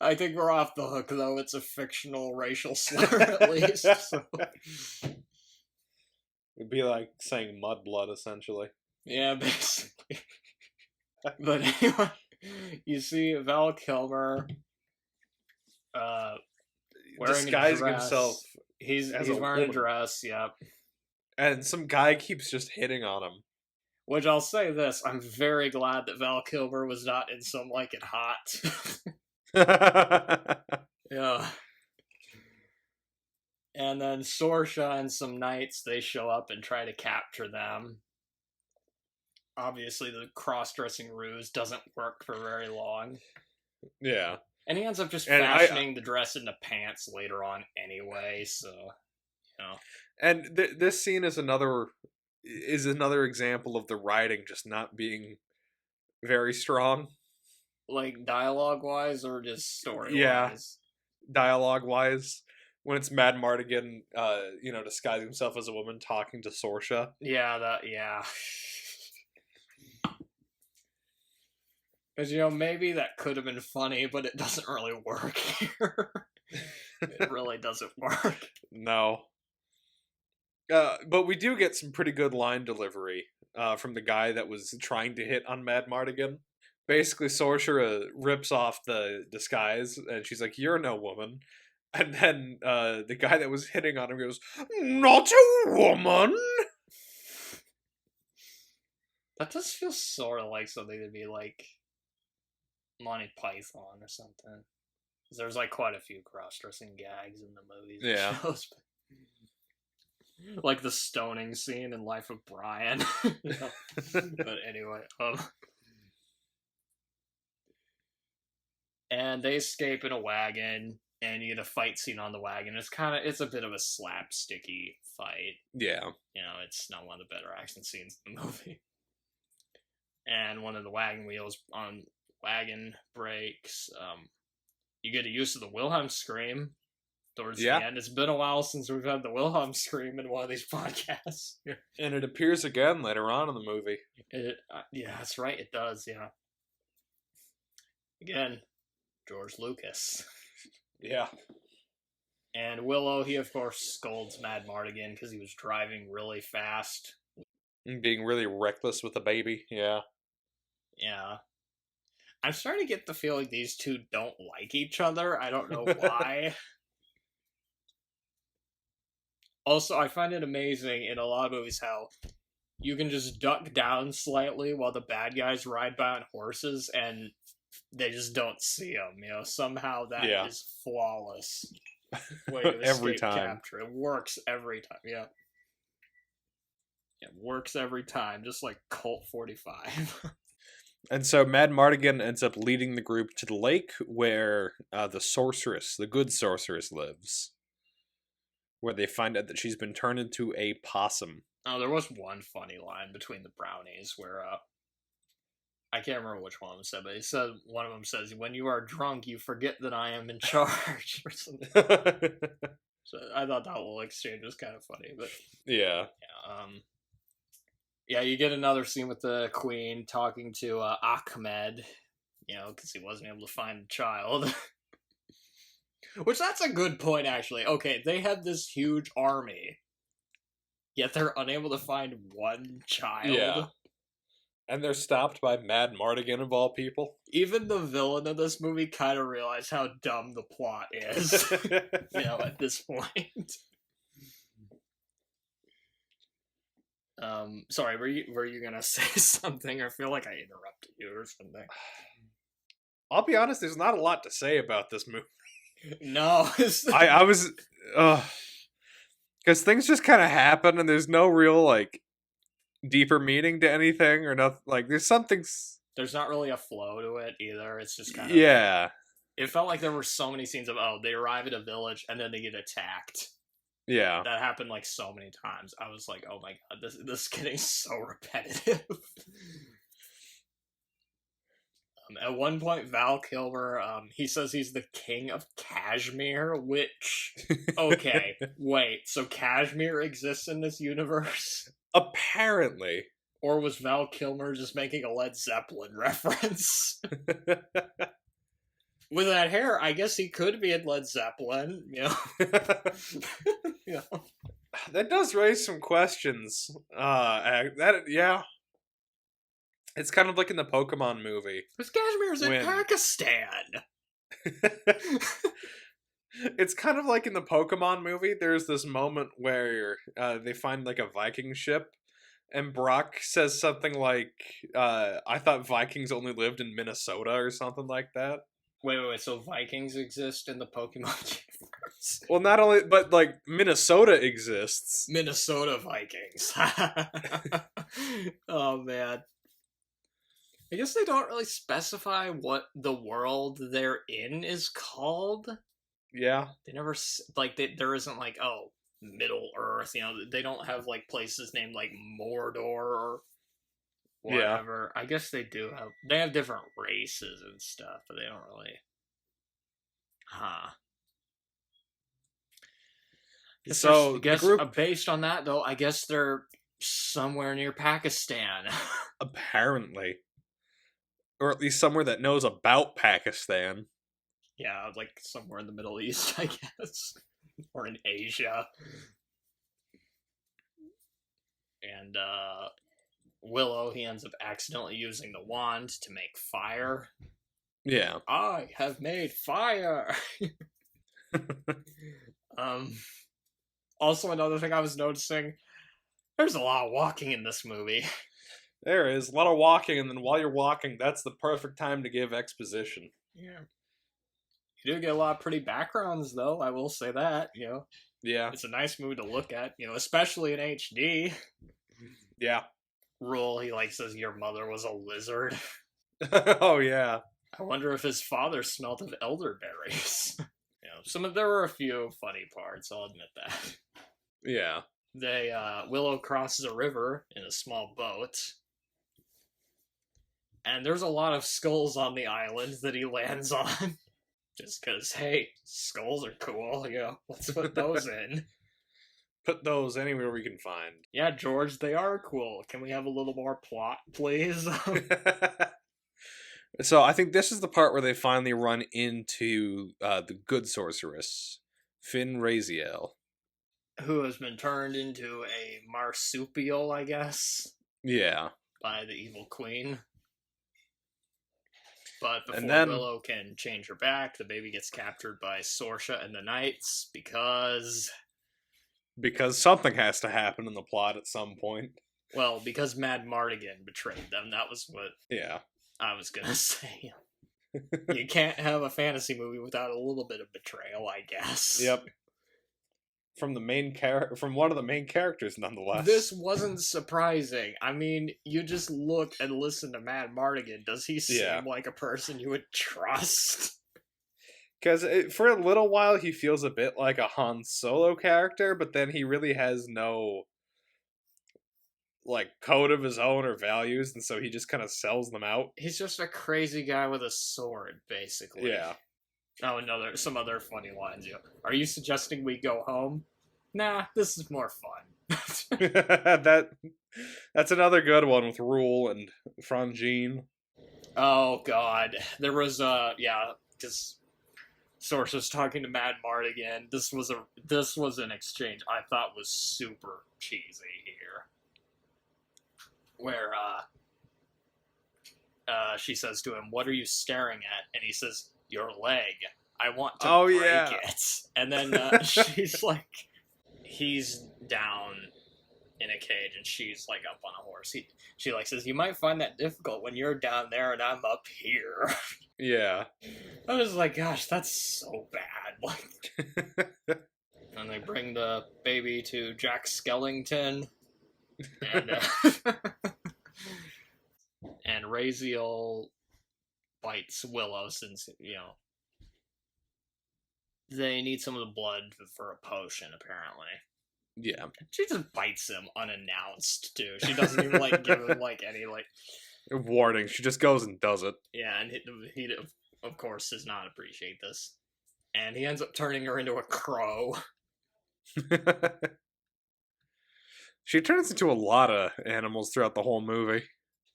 I think we're off the hook, though. It's a fictional racial slur, at least. So. It'd be like saying mudblood, essentially. Yeah, basically. But anyway, you see Val Kilmer disguising himself. He's wearing a dress, yep. And some guy keeps just hitting on him. Which I'll say this, I'm very glad that Val Kilmer was not in Some Like It Hot. Yeah. And then Sorsha and some knights, they show up and try to capture them. Obviously, the cross-dressing ruse doesn't work for very long. Yeah. And he ends up just And fashioning the dress into pants later on anyway, so, you know. And this scene is another example of the writing just not being very strong. Like, dialogue-wise or just story-wise? Yeah, dialogue-wise. When it's Mad Mardigan, disguising himself as a woman talking to Sorsha. Yeah, yeah. Because, maybe that could have been funny, but it doesn't really work here. It really doesn't work. No. But we do get some pretty good line delivery from the guy that was trying to hit on Mad Mardigan. Basically, Sorsha rips off the disguise, and she's like, "You're no woman." And then the guy that was hitting on him goes, "Not a woman!" That does feel sort of like something to be like Monty Python or something. Because there's like quite a few cross-dressing gags in the movies and shows. Like the stoning scene in Life of Brian. But anyway, and they escape in a wagon, and you get a fight scene on the wagon. It's a bit of a slapsticky fight. Yeah. It's not one of the better action scenes in the movie. And one of the wagon wheels on wagon breaks. You get a use of the Wilhelm scream towards the end. It's been a while since we've had the Wilhelm scream in one of these podcasts. And it appears again later on in the movie. Yeah, that's right. It does, yeah. Again, George Lucas. Yeah. And Willow, he of course scolds Mad Mardigan because he was driving really fast. Being really reckless with a baby, yeah. Yeah. I'm starting to get the feeling these two don't like each other. I don't know why. Also, I find it amazing in a lot of movies how you can just duck down slightly while the bad guys ride by on horses and they just don't see them. Somehow that is flawless way to every escape time. capture. It works every time. Yeah. It works every time, just like Colt 45. And so Mad Mardigan ends up leading the group to the lake where the good sorceress lives. Where they find out that she's been turned into a possum. Oh, there was one funny line between the brownies where, I can't remember which one of them said, but one of them says, "When you are drunk, you forget that I am in charge," or something. So I thought that little exchange was kind of funny, but... Yeah. Yeah, you get another scene with the queen talking to Ahmed, because he wasn't able to find the child. Which, that's a good point, actually. Okay, they have this huge army, yet they're unable to find one child. Yeah. And they're stopped by Mad Mardigan of all people. Even the villain of this movie kind of realized how dumb the plot is, at this point. Sorry, were you gonna say something? I feel like I interrupted you or something. I'll be honest, there's not a lot to say about this movie. No. I was... because things just kind of happen and there's no real, deeper meaning to anything or nothing. There's There's not really a flow to it either. It's just kind of... Yeah. It felt like there were so many scenes of, they arrive at a village and then they get attacked. Yeah. That happened so many times. I was like, oh my god, this is getting so repetitive. At one point, Val Kilmer, he says he's the king of Kashmir, which... Okay, wait, so Kashmir exists in this universe? Apparently. Or was Val Kilmer just making a Led Zeppelin reference? With that hair, I guess he could be in Led Zeppelin, Yeah. That does raise some questions. Yeah. It's kind of like in the Pokemon movie. Because Kashmir's in Pakistan! It's kind of like in the Pokemon movie. There's this moment where they find a Viking ship, and Brock says something like, I thought Vikings only lived in Minnesota or something like that. Wait, so Vikings exist in the Pokemon universe? Well, not only, but Minnesota exists. Minnesota Vikings. Oh, man. I guess they don't really specify what the world they're in is called. Yeah. They never there isn't like, oh, Middle Earth. You know, they don't have like places named like Mordor or Yeah. whatever. I guess they do have. They have different races and stuff, but they don't really. Huh. So the group Based on that though, I guess they're somewhere near Pakistan. apparently, or at least somewhere that knows about Pakistan. Yeah, like somewhere in the Middle East, I guess, or in Asia. And Willow, he ends up accidentally using the wand to make fire. Yeah. I have made fire. Also, another thing I was noticing, there's a lot of walking in this movie. There is a lot of walking, and then while you're walking, that's the perfect time to give exposition. Yeah. You do get a lot of pretty backgrounds, though, I will say that, you know. Yeah. It's a nice movie to look at, you know, especially in HD. Yeah. Rule, he like says your mother was a lizard. Oh, yeah. I wonder if his father smelt of elderberries. You know, there were a few funny parts, I'll admit that. Yeah. Willow crosses a river in a small boat. And there's a lot of skulls on the island that he lands on. Just because, hey, skulls are cool, you know, let's put those in. Put those anywhere we can find. Yeah, George, they are cool. Can we have a little more plot, please? So I think this is the part where they finally run into the good sorceress, Finn Raziel. Who has been turned into a marsupial, I guess. Yeah. By the evil queen. But before Willow can change her back, the baby gets captured by Sorsha and the Knights because something has to happen in the plot at some point. Well, because Mad Mardigan betrayed them. That was what I was gonna say. You can't have a fantasy movie without a little bit of betrayal, I guess. Yep. From one of the main characters, nonetheless. This wasn't surprising. I mean, you just look and listen to Mad Mardigan. Does he seem like a person you would trust? Because for a little while, he feels a bit like a Han Solo character, but then he really has no like code of his own or values, and so he just kind of sells them out. He's just a crazy guy with a sword, basically. Yeah. Oh, some other funny lines. Are you suggesting we go home? Nah, this is more fun. That's another good one with Rule and Frangine. Oh God, there was because Source talking to Mad Mardigan. This was an exchange I thought was super cheesy here, where she says to him, "What are you staring at?" And he says, "Your leg. I want to break it." And then she's like, he's down in a cage and she's like up on a horse. She like says, "You might find that difficult when you're down there and I'm up here." Yeah. I was like, gosh, that's so bad. Like, and they bring the baby to Jack Skellington, and and Raziel bites Willow since, you know, they need some of the blood for a potion, apparently. Yeah. She just bites him unannounced, too. She doesn't even, like, give him, like, any, like... warning. She just goes and does it. Yeah, and he of course, does not appreciate this. And he ends up turning her into a crow. She turns into a lot of animals throughout the whole movie.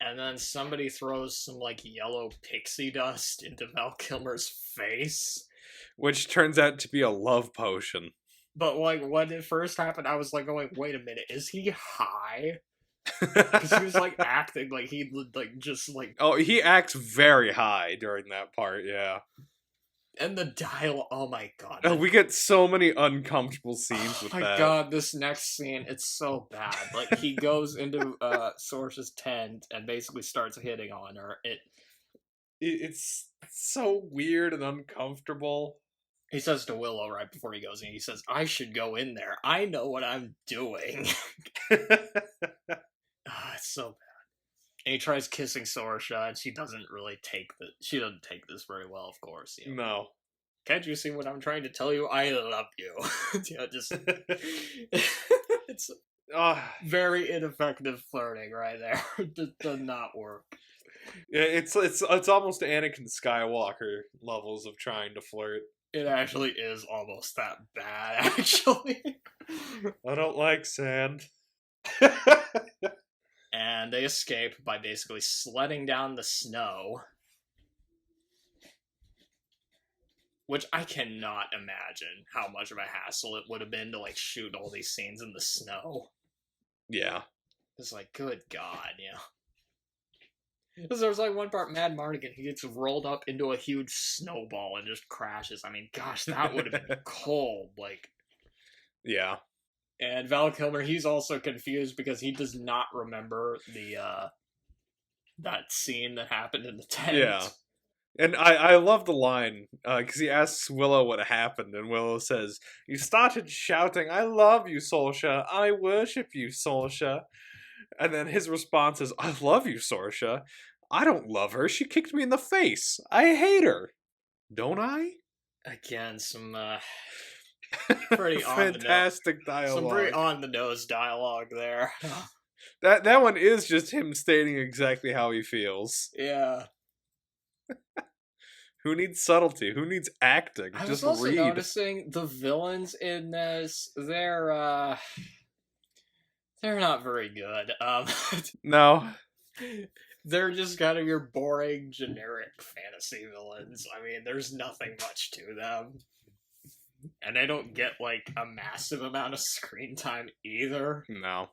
And then somebody throws some, like, yellow pixie dust into Val Kilmer's face. Which turns out to be a love potion. But, like, when it first happened, I was, like, going, wait a minute, is he high? Because he was, like, acting like he, like, just, like... Oh, he acts very high during that part, yeah. And the dialogue, oh my god. Oh, we get so many uncomfortable scenes with that. Oh my god, this next scene, it's so bad. Like, he goes into Sorsha's tent and basically starts hitting on her. It's so weird and uncomfortable. He says to Willow right before he goes in, he says, "I should go in there. I know what I'm doing." It's so bad. And he tries kissing Sorsha, and she doesn't take this very well, of course. You know? No. Can't you see what I'm trying to tell you? I love you. Just it's very ineffective flirting right there. It does not work. Yeah, it's almost Anakin Skywalker levels of trying to flirt. It actually is almost that bad, actually. I don't like sand. And they escape by basically sledding down the snow. Which I cannot imagine how much of a hassle it would have been to, like, shoot all these scenes in the snow. Yeah. It's like, good God, you know. Because there was, like, one part, Mad Mardigan, he gets rolled up into a huge snowball and just crashes. I mean, gosh, that would have been cold, like... Yeah. And Val Kilmer, he's also confused because he does not remember that scene that happened in the tent. Yeah. And I love the line, because he asks Willow what happened, and Willow says, "You started shouting, 'I love you, Sorsha. I worship you, Sorsha.' And then his response is, 'I love you, Sorsha. I don't love her. She kicked me in the face. I hate her. Don't I?'" Again, some pretty fantastic dialogue. Some pretty on-the-nose dialogue there. That one is just him stating exactly how he feels. Yeah. Who needs subtlety? Who needs acting? I just was also read. noticing the villains in this, they're not very good. No. They're just kind of your boring, generic fantasy villains. I mean, there's nothing much to them. And they don't get, like, a massive amount of screen time either. No.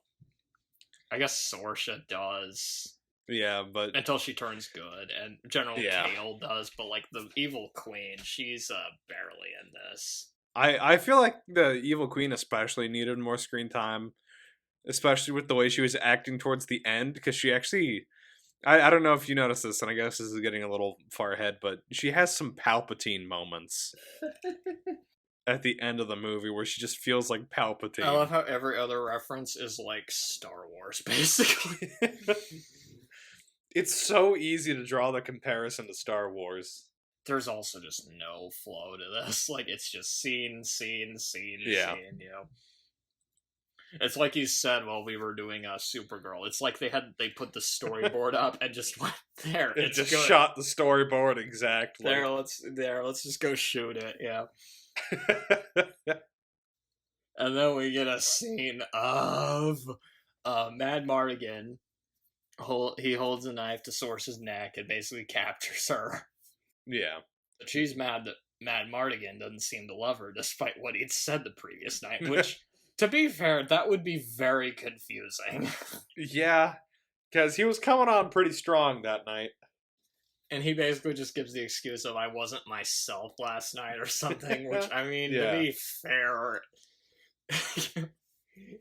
I guess Sorsha does. Yeah, but... until she turns good, and General Kale does, but, like, the Evil Queen, she's barely in this. I feel like the Evil Queen especially needed more screen time, especially with the way she was acting towards the end, because she actually... I don't know if you noticed this, and I guess this is getting a little far ahead, but she has some Palpatine moments at the end of the movie where she just feels like Palpatine. I love how every other reference is, like, Star Wars, basically. It's so easy to draw the comparison to Star Wars. There's also just no flow to this. Like, it's just scene, scene, you know? It's like you said while we were doing Supergirl. It's like they put the storyboard up and just went, there, it just good. Shot the storyboard exactly. Let's just go shoot it, yeah. And then we get a scene of Mad Mardigan. He holds a knife to Sorsha's neck and basically captures her. Yeah. But she's mad that Mad Mardigan doesn't seem to love her, despite what he'd said the previous night, which, to be fair, that would be very confusing. Yeah, because he was coming on pretty strong that night. And he basically just gives the excuse of, I wasn't myself last night or something, which, I mean, to be fair...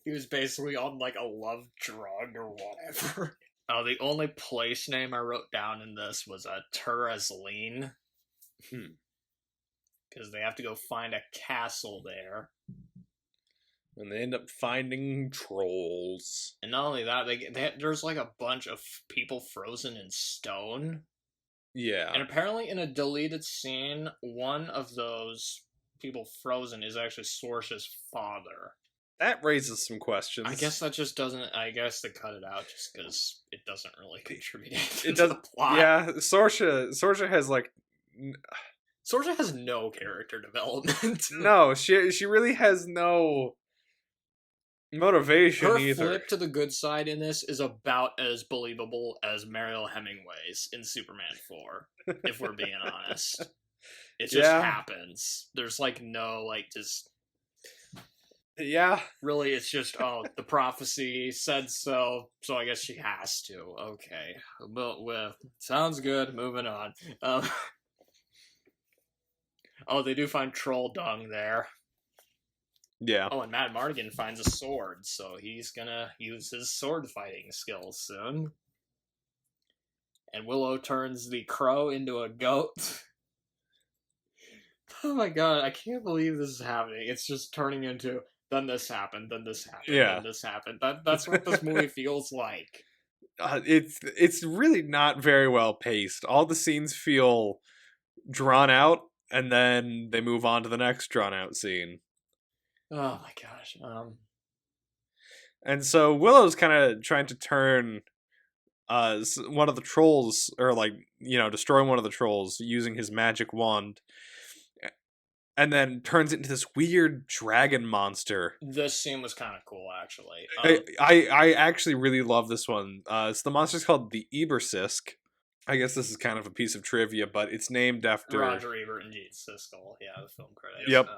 he was basically on, like, a love drug or whatever. The only place name I wrote down in this was Turazleen. Because they have to go find a castle there. And they end up finding trolls. And not only that, there's like a bunch of people frozen in stone. Yeah. And apparently in a deleted scene, one of those people frozen is actually Sorsha's father. That raises some questions. I guess that just doesn't... I guess they cut it out just because it doesn't really contribute to the plot. Yeah, Sorsha has, like... Sorsha has no character development. No, she really has no motivation Her either. Her flip to the good side in this is about as believable as Mariel Hemingway's in Superman 4, if we're being honest. It just happens. There's, like, no, like, just... Yeah. Really, it's just, the prophecy said so I guess she has to. Okay. Well, sounds good. Moving on. They do find troll dung there. Yeah. And Mad Mardigan finds a sword, so he's gonna use his sword fighting skills soon. And Willow turns the crow into a goat. Oh my god, I can't believe this is happening. It's just turning into... then this happened, then this happened, then this happened. That's what this movie feels like. It's really not very well paced. All the scenes feel drawn out, and then they move on to the next drawn out scene. Oh my gosh. And so Willow's kind of trying to turn one of the trolls, or like, destroy one of the trolls using his magic wand, and then turns it into this weird dragon monster. This scene was kind of cool, actually. I actually really love this one. So the monster's called the Ebersisk. I guess this is kind of a piece of trivia, but it's named after Roger Ebert and Gene Siskel. Yeah, the film critics. Yep.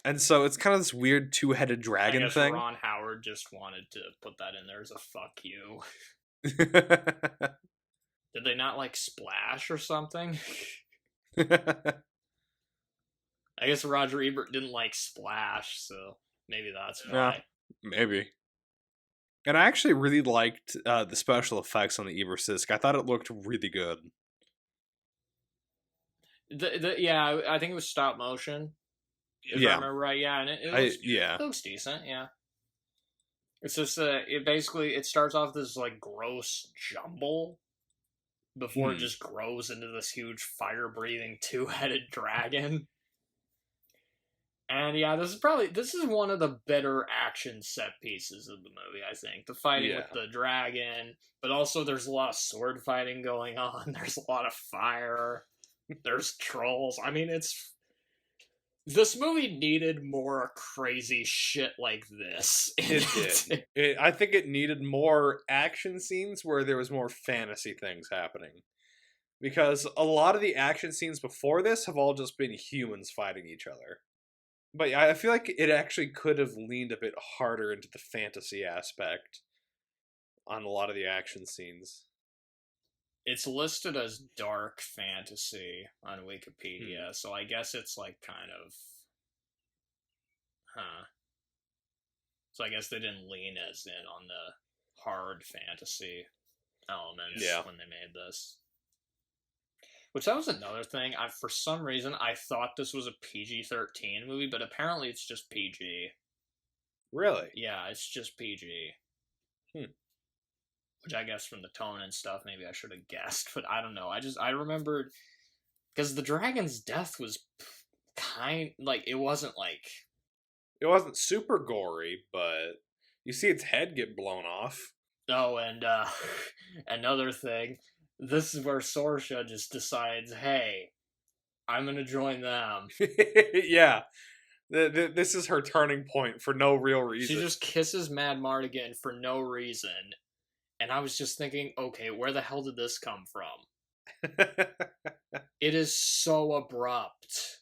And so it's kind of this weird two-headed dragon I guess thing. Ron Howard just wanted to put that in there as a fuck you. Did they not like Splash or something? I guess Roger Ebert didn't like Splash, so maybe that's why. Yeah, maybe. And I actually really liked the special effects on the Ebersisk. I thought it looked really good. Yeah, I think it was stop motion. If I remember right, yeah, and it looks decent, yeah. It's just it starts off this like gross jumble before it just grows into this huge fire-breathing two-headed dragon. And yeah, this is one of the better action set pieces of the movie, I think. The fighting with the dragon, but also there's a lot of sword fighting going on. There's a lot of fire. There's trolls. I mean, this movie needed more crazy shit like this. It did. I think it needed more action scenes where there was more fantasy things happening. Because a lot of the action scenes before this have all just been humans fighting each other. But I feel like it actually could have leaned a bit harder into the fantasy aspect on a lot of the action scenes. It's listed as dark fantasy on Wikipedia, so I guess it's like kind of... So I guess they didn't lean as in on the hard fantasy elements when they made this. Which, that was another thing. For some reason, I thought this was a PG-13 movie, but apparently it's just PG. Really? Yeah, it's just PG. Which I guess from the tone and stuff, maybe I should have guessed, but I don't know. I remembered... Because the dragon's death was it wasn't like... It wasn't super gory, but you see its head get blown off. Oh, and another thing... This is where Sorsha just decides, hey, I'm going to join them. Yeah. This is her turning point for no real reason. She just kisses Madmartigan for no reason. And I was just thinking, okay, where the hell did this come from? It is so abrupt.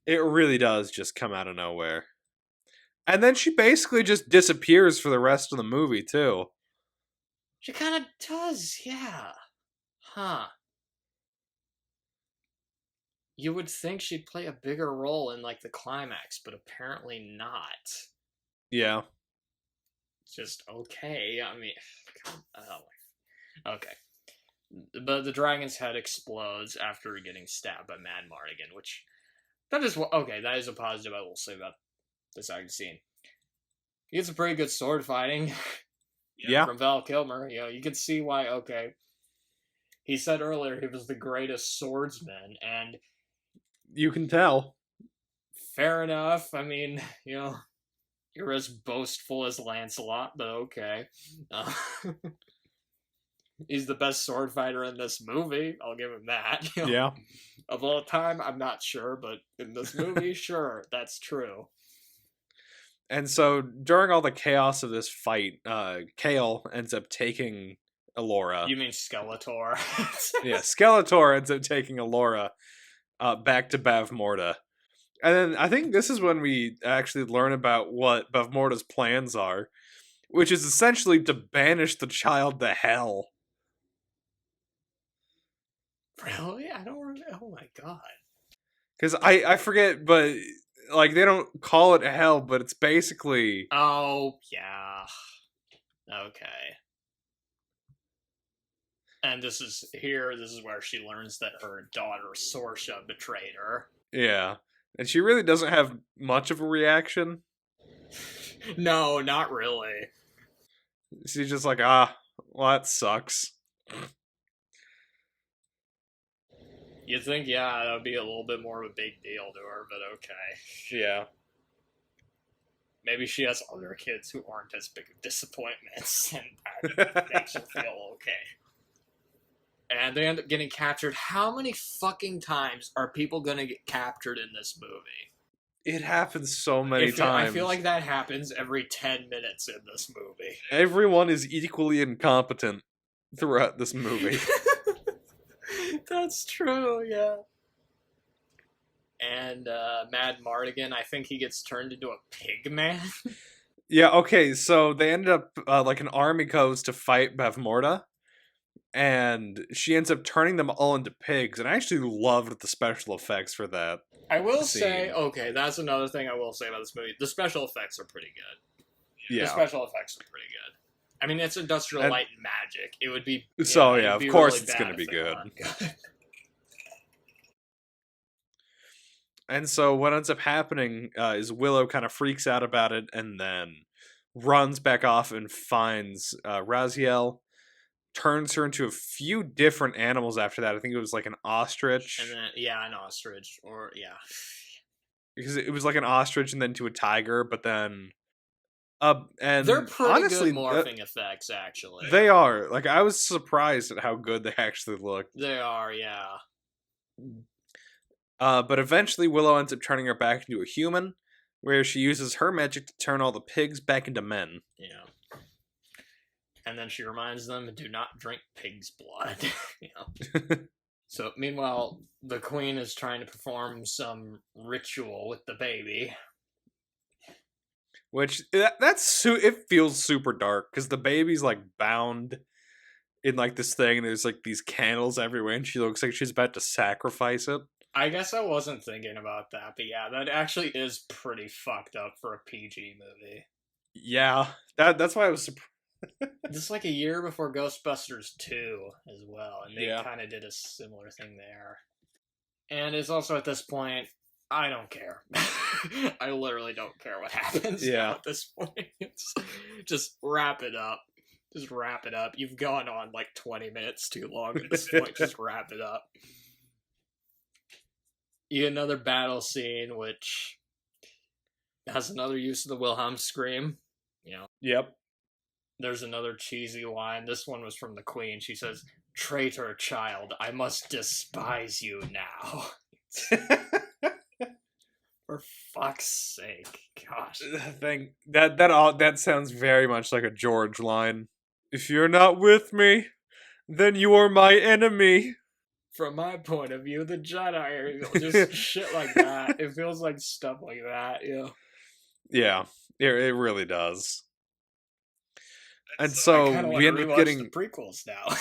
It really does just come out of nowhere. And then she basically just disappears for the rest of the movie, too. She kind of does, yeah. Huh. You would think she'd play a bigger role in, like, the climax, but apparently not. Yeah. Just, okay, I mean... Okay. But the dragon's head explodes after getting stabbed by Madmartigan, which... That is a positive I will say about this action scene. He gets a pretty good sword fighting. From Val Kilmer, you can see why, he said earlier he was the greatest swordsman, and... You can tell. Fair enough, I mean, you're as boastful as Lancelot, but okay. He's the best sword fighter in this movie, I'll give him that. Yeah. Of all time, I'm not sure, but in this movie, sure, that's true. And so, during all the chaos of this fight, Kale ends up taking Elora. You mean Skeletor? Yeah, Skeletor ends up taking Elora back to Bavmorda. And then I think this is when we actually learn about what Bavmorda's plans are, which is essentially to banish the child to hell. Really? I don't remember. Oh my god. Because I forget, but... Like, they don't call it hell, but it's basically... Oh, yeah. Okay. And this is where she learns that her daughter, Sorsha, betrayed her. Yeah. And she really doesn't have much of a reaction. No, not really. She's just like, well, that sucks. You'd think, yeah, that would be a little bit more of a big deal to her, but okay. Yeah. Maybe she has other kids who aren't as big of disappointments, and that makes her feel okay. And they end up getting captured. How many fucking times are people gonna get captured in this movie? It happens so many times. I feel like that happens every 10 minutes in this movie. Everyone is equally incompetent throughout this movie. That's true, yeah. And Mad Mardigan, I think he gets turned into a pig man. Yeah, okay, so they ended up, like, an army goes to fight Bavmorda, and she ends up turning them all into pigs, and I actually loved the special effects for that. I will say, okay, that's another thing I will say about this movie. The special effects are pretty good. Yeah. The special effects are pretty good. I mean, it's Industrial Light and Magic. It would be... So, yeah, of course it's going to be good. And so what ends up happening is Willow kind of freaks out about it and then runs back off and finds Raziel, turns her into a few different animals after that. I think it was like an ostrich. And then, yeah, an ostrich. Or, yeah. Because it was like an ostrich and then to a tiger, but then... and they're pretty honestly, good morphing effects, actually. They are. Like, I was surprised at how good they actually looked. They are, yeah. But eventually Willow ends up turning her back into a human, where she uses her magic to turn all the pigs back into men. Yeah. And then she reminds them, do not drink pig's blood. So, meanwhile, the queen is trying to perform some ritual with the baby. Which, it feels super dark, because the baby's, like, bound in, like, this thing, and there's, like, these candles everywhere, and she looks like she's about to sacrifice it. I guess I wasn't thinking about that, but yeah, that actually is pretty fucked up for a PG movie. Yeah, that's why I was surprised. This is like a year before Ghostbusters 2 as well, and they kind of did a similar thing there. And it's also at this point, I don't care. I literally don't care what happens at this point. Just wrap it up. Just wrap it up. You've gone on like 20 minutes too long at this point. Just wrap it up. You get another battle scene, which has another use of the Wilhelm scream. Yep. There's another cheesy line. This one was from the Queen. She says, "Traitor child, I must despise you now." For fuck's sake. Gosh. That sounds very much like a George line. If you're not with me, then you are my enemy. From my point of view, the Jedi are just shit like that. It feels like stuff like that, Yeah, it really does. And so we end up getting the prequels now.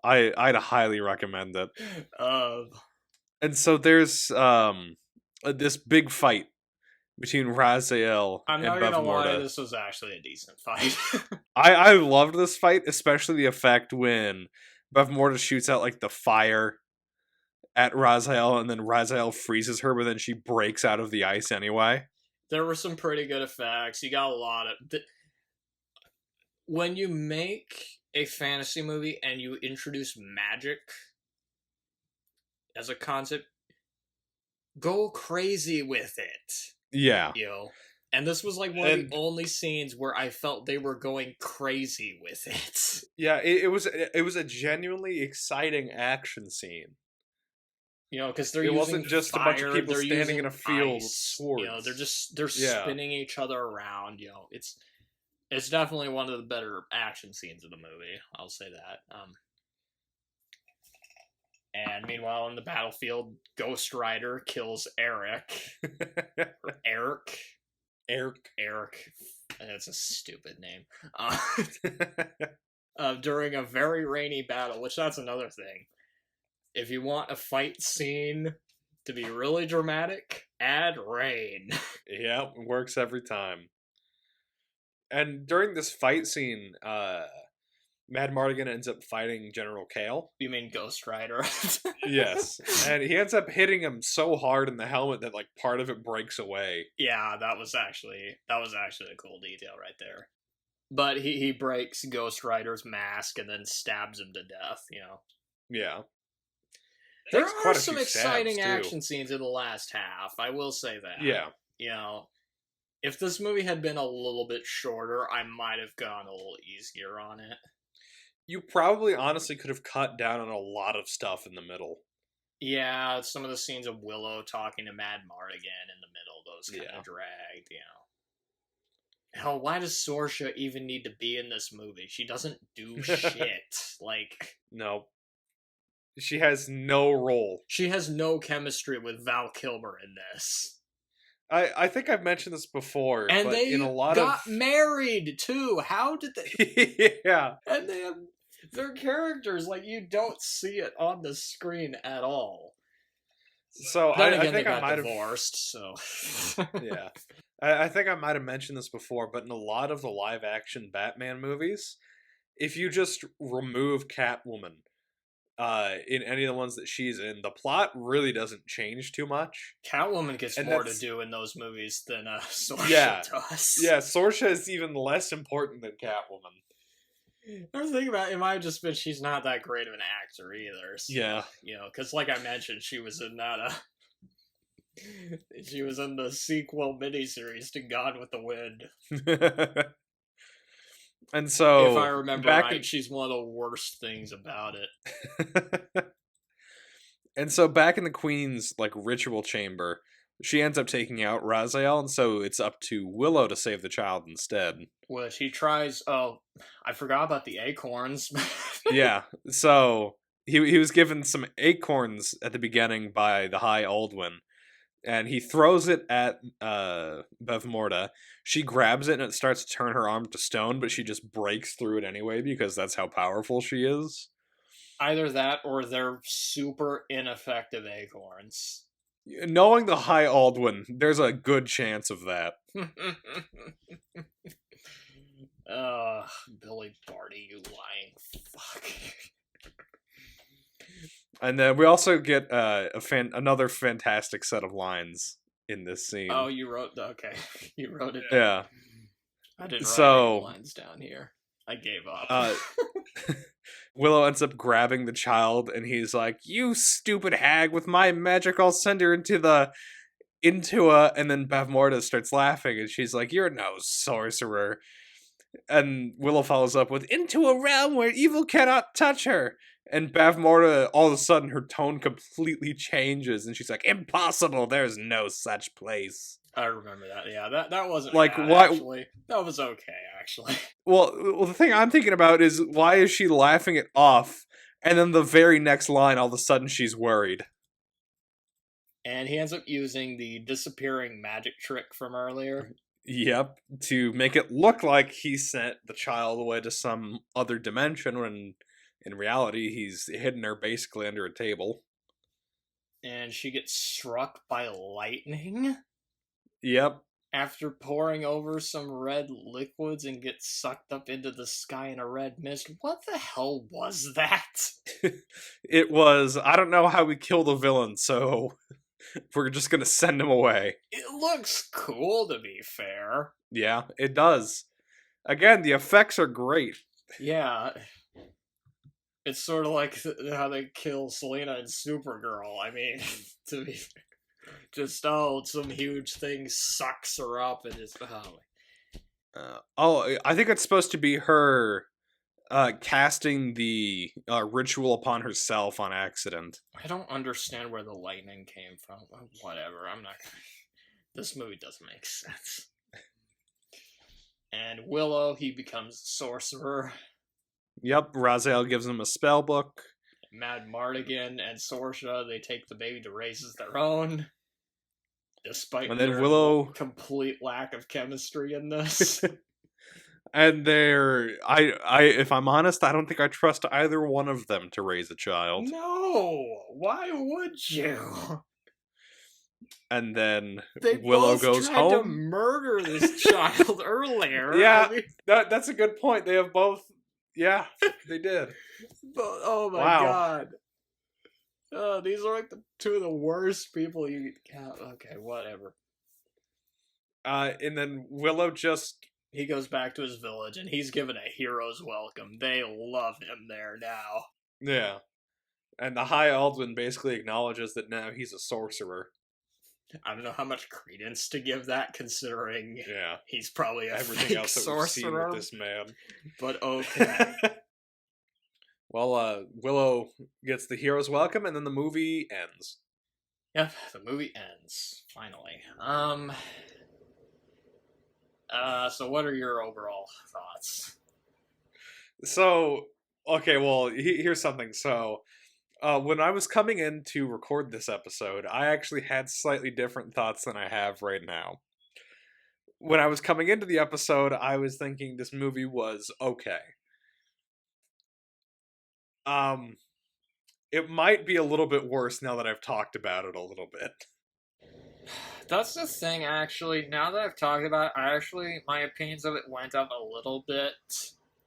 I'd highly recommend it. And so there's this big fight between Raziel and Bavmorda. I'm not gonna lie, this was actually a decent fight. I loved this fight, especially the effect when Bavmorda shoots out like the fire at Raziel, and then Raziel freezes her, but then she breaks out of the ice anyway. There were some pretty good effects. You got a lot of... When you make a fantasy movie and you introduce magic as a concept, go crazy with it. Yeah. And this was like one of the only scenes where I felt they were going crazy with it. Yeah, it was a genuinely exciting action scene. Because they're it using wasn't just fire, a bunch of people standing in a field with ice, swords. They're spinning each other around. It's definitely one of the better action scenes of the movie. I'll say that. And meanwhile, in the battlefield, Ghost Rider kills Eric. Eric. That's a stupid name. During a very rainy battle, which that's another thing. If you want a fight scene to be really dramatic, add rain. Yeah, it works every time. And during this fight scene, Mad Mardigan ends up fighting General Kale. You mean Ghost Rider? Yes. And he ends up hitting him so hard in the helmet that like part of it breaks away. Yeah, that was actually a cool detail right there. But he breaks Ghost Rider's mask and then stabs him to death, Yeah. There Takes are quite a some few stabs, exciting too. action scenes in the last half. I will say that. Yeah. If this movie had been a little bit shorter, I might have gone a little easier on it. You probably honestly could have cut down on a lot of stuff in the middle. Yeah, some of the scenes of Willow talking to Mad Mardigan in the middle, those kind of dragged, Hell, why does Saoirse even need to be in this movie? She doesn't do shit. No. She has no role. She has no chemistry with Val Kilmer in this. I think I've mentioned this before, and but they in a lot got married too. How did they? Yeah, and they have their characters you don't see it on the screen at all. So then I again, think they I got might divorced. So yeah, I think I might have mentioned this before, but in a lot of the live action Batman movies, if you just remove Catwoman, in any of the ones that she's in, the plot really doesn't change too much. Catwoman gets more to do in those movies than Saoirse does. Yeah, Saoirse is even less important than Catwoman. I was thinking about it might have just been she's not that great of an actor either. So, yeah. Because like I mentioned, she was in that she was in the sequel miniseries to Gone with the Wind. And so, if I remember right, she's one of the worst things about it. And so back in the Queen's ritual chamber, she ends up taking out Raziel, and so it's up to Willow to save the child instead. Which he tries. Oh, I forgot about the acorns. Yeah, so he was given some acorns at the beginning by the High Aldwin, and he throws it at Bevmorda. She grabs it and it starts to turn her arm to stone, but she just breaks through it anyway because that's how powerful she is. Either that or they're super ineffective acorns. Knowing the High Aldwin, there's a good chance of that. Billy Barty, you lying fuck. And then we also get another fantastic set of lines in this scene. Oh, you wrote okay. You wrote it. Yeah. I didn't write any lines down here. I gave up. Willow ends up grabbing the child, and he's like, "You stupid hag! With my magic, I'll send her into a." And then Bavmorda starts laughing, and she's like, "You're no sorcerer." And Willow follows up with, "Into a realm where evil cannot touch her." And Bavmorda, all of a sudden, her tone completely changes, and she's like, "Impossible! There's no such place." I remember that. Yeah, that wasn't why? Actually, that was okay. Actually, well, the thing I'm thinking about is why is she laughing it off, and then the very next line, all of a sudden, she's worried. And he ends up using the disappearing magic trick from earlier. Yep, to make it look like he sent the child away to some other dimension when in reality he's hidden her basically under a table. And she gets struck by lightning? Yep. After pouring over some red liquids and gets sucked up into the sky in a red mist. What the hell was that? It was, I don't know how we kill the villain, so we're just gonna send him away. It looks cool, to be fair. Yeah, it does. Again, the effects are great. Yeah. It's sort of like how they kill Selena and Supergirl. I mean, to be just, some huge thing sucks her up and just, I think it's supposed to be her casting the ritual upon herself on accident. I don't understand where the lightning came from. Whatever, I'm not. This movie doesn't make sense. And Willow, he becomes a sorcerer. Yep, Raziel gives him a spell book. Mad Mardigan and Saoirse, they take the baby to raise as their own. Despite and then their Willow complete lack of chemistry in this. And if I'm honest, I don't think I trust either one of them to raise a child. No! Why would you? And then they Willow goes home. They tried to murder this child earlier. Yeah, I mean, that's a good point. They have both. Yeah, they did. Oh my god. These are like two of the worst people you can. Okay, whatever. And then Willow just He goes back to his village, and he's given a hero's welcome. They love him there now. Yeah. And the High Aldwin basically acknowledges that now he's a sorcerer. I don't know how much credence to give that, considering Yeah. he's probably a Everything fake else that sorcerer. we've seen with this man. But okay. Well, Willow gets the hero's welcome, and then the movie ends. Yep, the movie ends finally. So what are your overall thoughts? So, okay, well, here's something. So, when I was coming in to record this episode, I actually had slightly different thoughts than I have right now. When I was coming into the episode, I was thinking this movie was okay. It might be a little bit worse now that I've talked about it a little bit. That's the thing, actually. Now that I've talked about it, my opinions of it went up a little bit.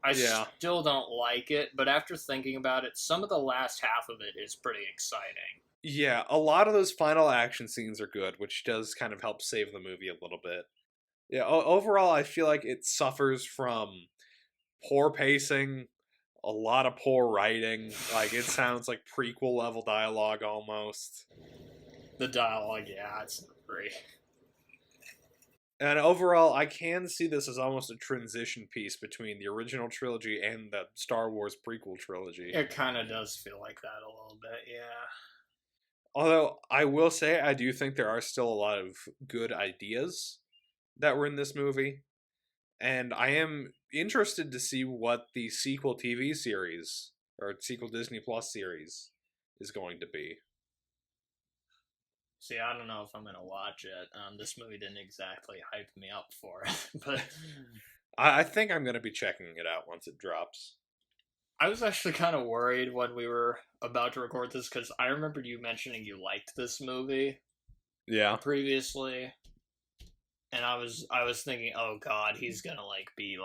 I still don't like it, but after thinking about it, some of the last half of it is pretty exciting. Yeah, a lot of those final action scenes are good, which does kind of help save the movie a little bit. Yeah, overall, I feel like it suffers from poor pacing, a lot of poor writing. Like, it sounds like prequel level dialogue almost. The dialogue, yeah, it's not great. And overall, I can see this as almost a transition piece between the original trilogy and the Star Wars prequel trilogy. It kind of does feel like that a little bit, yeah. Although, I will say, I do think there are still a lot of good ideas that were in this movie. And I am interested to see what the sequel TV series, or sequel Disney Plus series, is going to be. See, I don't know if I'm going to watch it. This movie didn't exactly hype me up for it, but I think I'm going to be checking it out once it drops. I was actually kind of worried when we were about to record this, because I remembered you mentioning you liked this movie. Yeah. Previously. And I was thinking, oh god, he's gonna be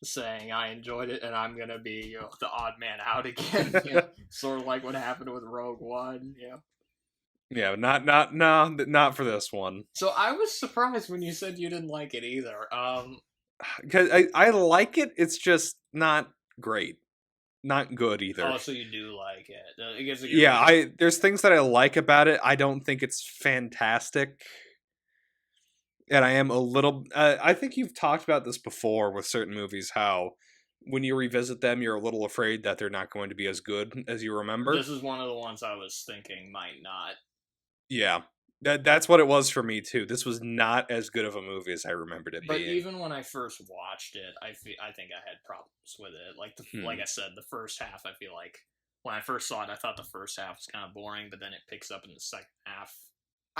saying I enjoyed it, and I'm gonna be the odd man out again, sort of like what happened with Rogue One, Yeah, not for this one. So I was surprised when you said you didn't like it either. Because I like it, it's just not great, not good either. Oh, so you do like it? Yeah, there's things that I like about it. I don't think it's fantastic. And I am a little... I think you've talked about this before with certain movies, how when you revisit them, you're a little afraid that they're not going to be as good as you remember. This is one of the ones I was thinking might not. Yeah. That's what it was for me, too. This was not as good of a movie as I remembered it being. But even when I first watched it, I think I had problems with it. Like I said, the first half, I feel like... When I first saw it, I thought the first half was kind of boring, but then it picks up in the second half.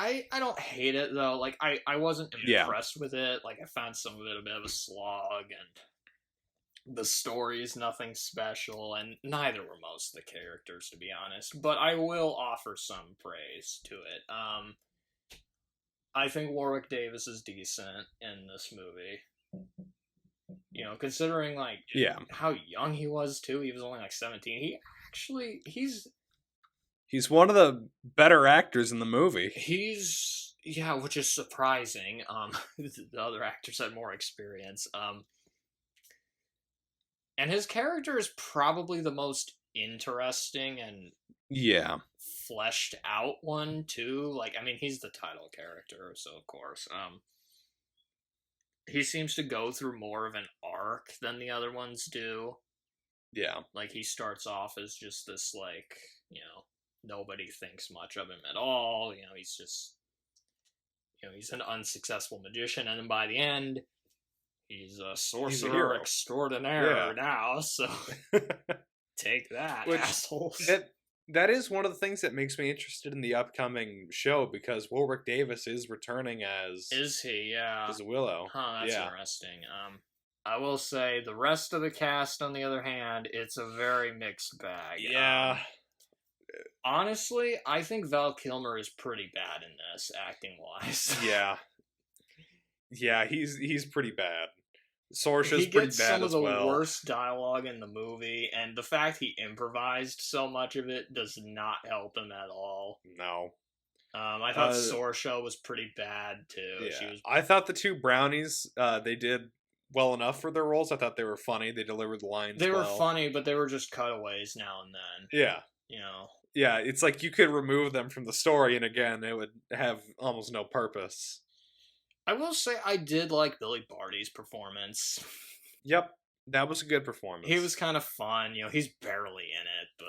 I don't hate it, though. I wasn't impressed with it. I found some of it a bit of a slog, and the story is nothing special, and neither were most of the characters, to be honest. But I will offer some praise to it. I think Warwick Davis is decent in this movie. Considering, how young he was, too. He was only, 17. He's one of the better actors in the movie. Which is surprising. The other actors had more experience. And his character is probably the most interesting and fleshed out one too. He's the title character, so of course. He seems to go through more of an arc than the other ones do. Yeah. He starts off as just this nobody thinks much of him at all. He's just, he's an unsuccessful magician, and then by the end, he's a sorcerer extraordinaire now. So take that, assholes. That is one of the things that makes me interested in the upcoming show, because Warwick Davis is returning as... Is he? Yeah. As Willow. Huh, that's interesting. I will say, the rest of the cast, on the other hand, it's a very mixed bag. Yeah. Honestly, I think Val Kilmer is pretty bad in this, acting-wise. Yeah. Yeah, he's pretty bad. Sorsha's pretty bad as well. He gets some of the worst dialogue in the movie, and the fact he improvised so much of it does not help him at all. No. I thought Sorsha was pretty bad too. Yeah, I thought the two brownies, they did well enough for their roles. I thought they were funny. They delivered the lines. They were funny, but they were just cutaways now and then. Yeah, you know. Yeah, it's like you could remove them from the story, and again, it would have almost no purpose. I will say I did like Billy Barty's performance. Yep, that was a good performance. He was kind of fun. He's barely in it, but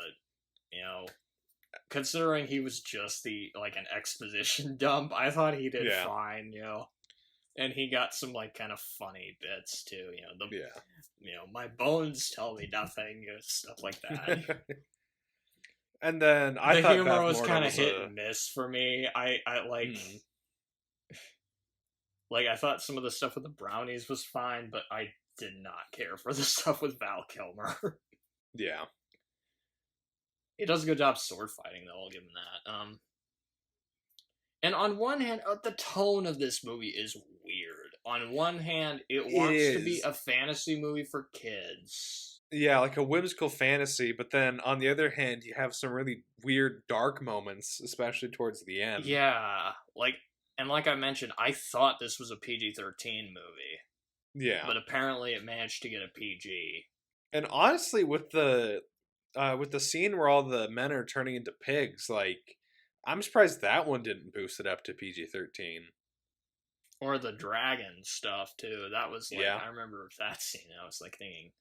considering he was just an exposition dump, I thought he did fine. And he got some kind of funny bits too. My bones tell me nothing. Stuff like that. And then the humor was kind of hit and miss for me. I I thought some of the stuff with the brownies was fine, but I did not care for the stuff with Val Kilmer. Yeah. He does a good job sword fighting, though. I'll give him that. And on one hand, the tone of this movie is weird. On one hand, it wants to be a fantasy movie for kids. Yeah, like a whimsical fantasy, but then on the other hand, you have some really weird, dark moments, especially towards the end. Yeah, like I mentioned, I thought this was a PG-13 movie. Yeah. But apparently it managed to get a PG. And honestly, with the scene where all the men are turning into pigs, I'm surprised that one didn't boost it up to PG-13. Or the dragon stuff, too. That was, I remember that scene. I was, thinking,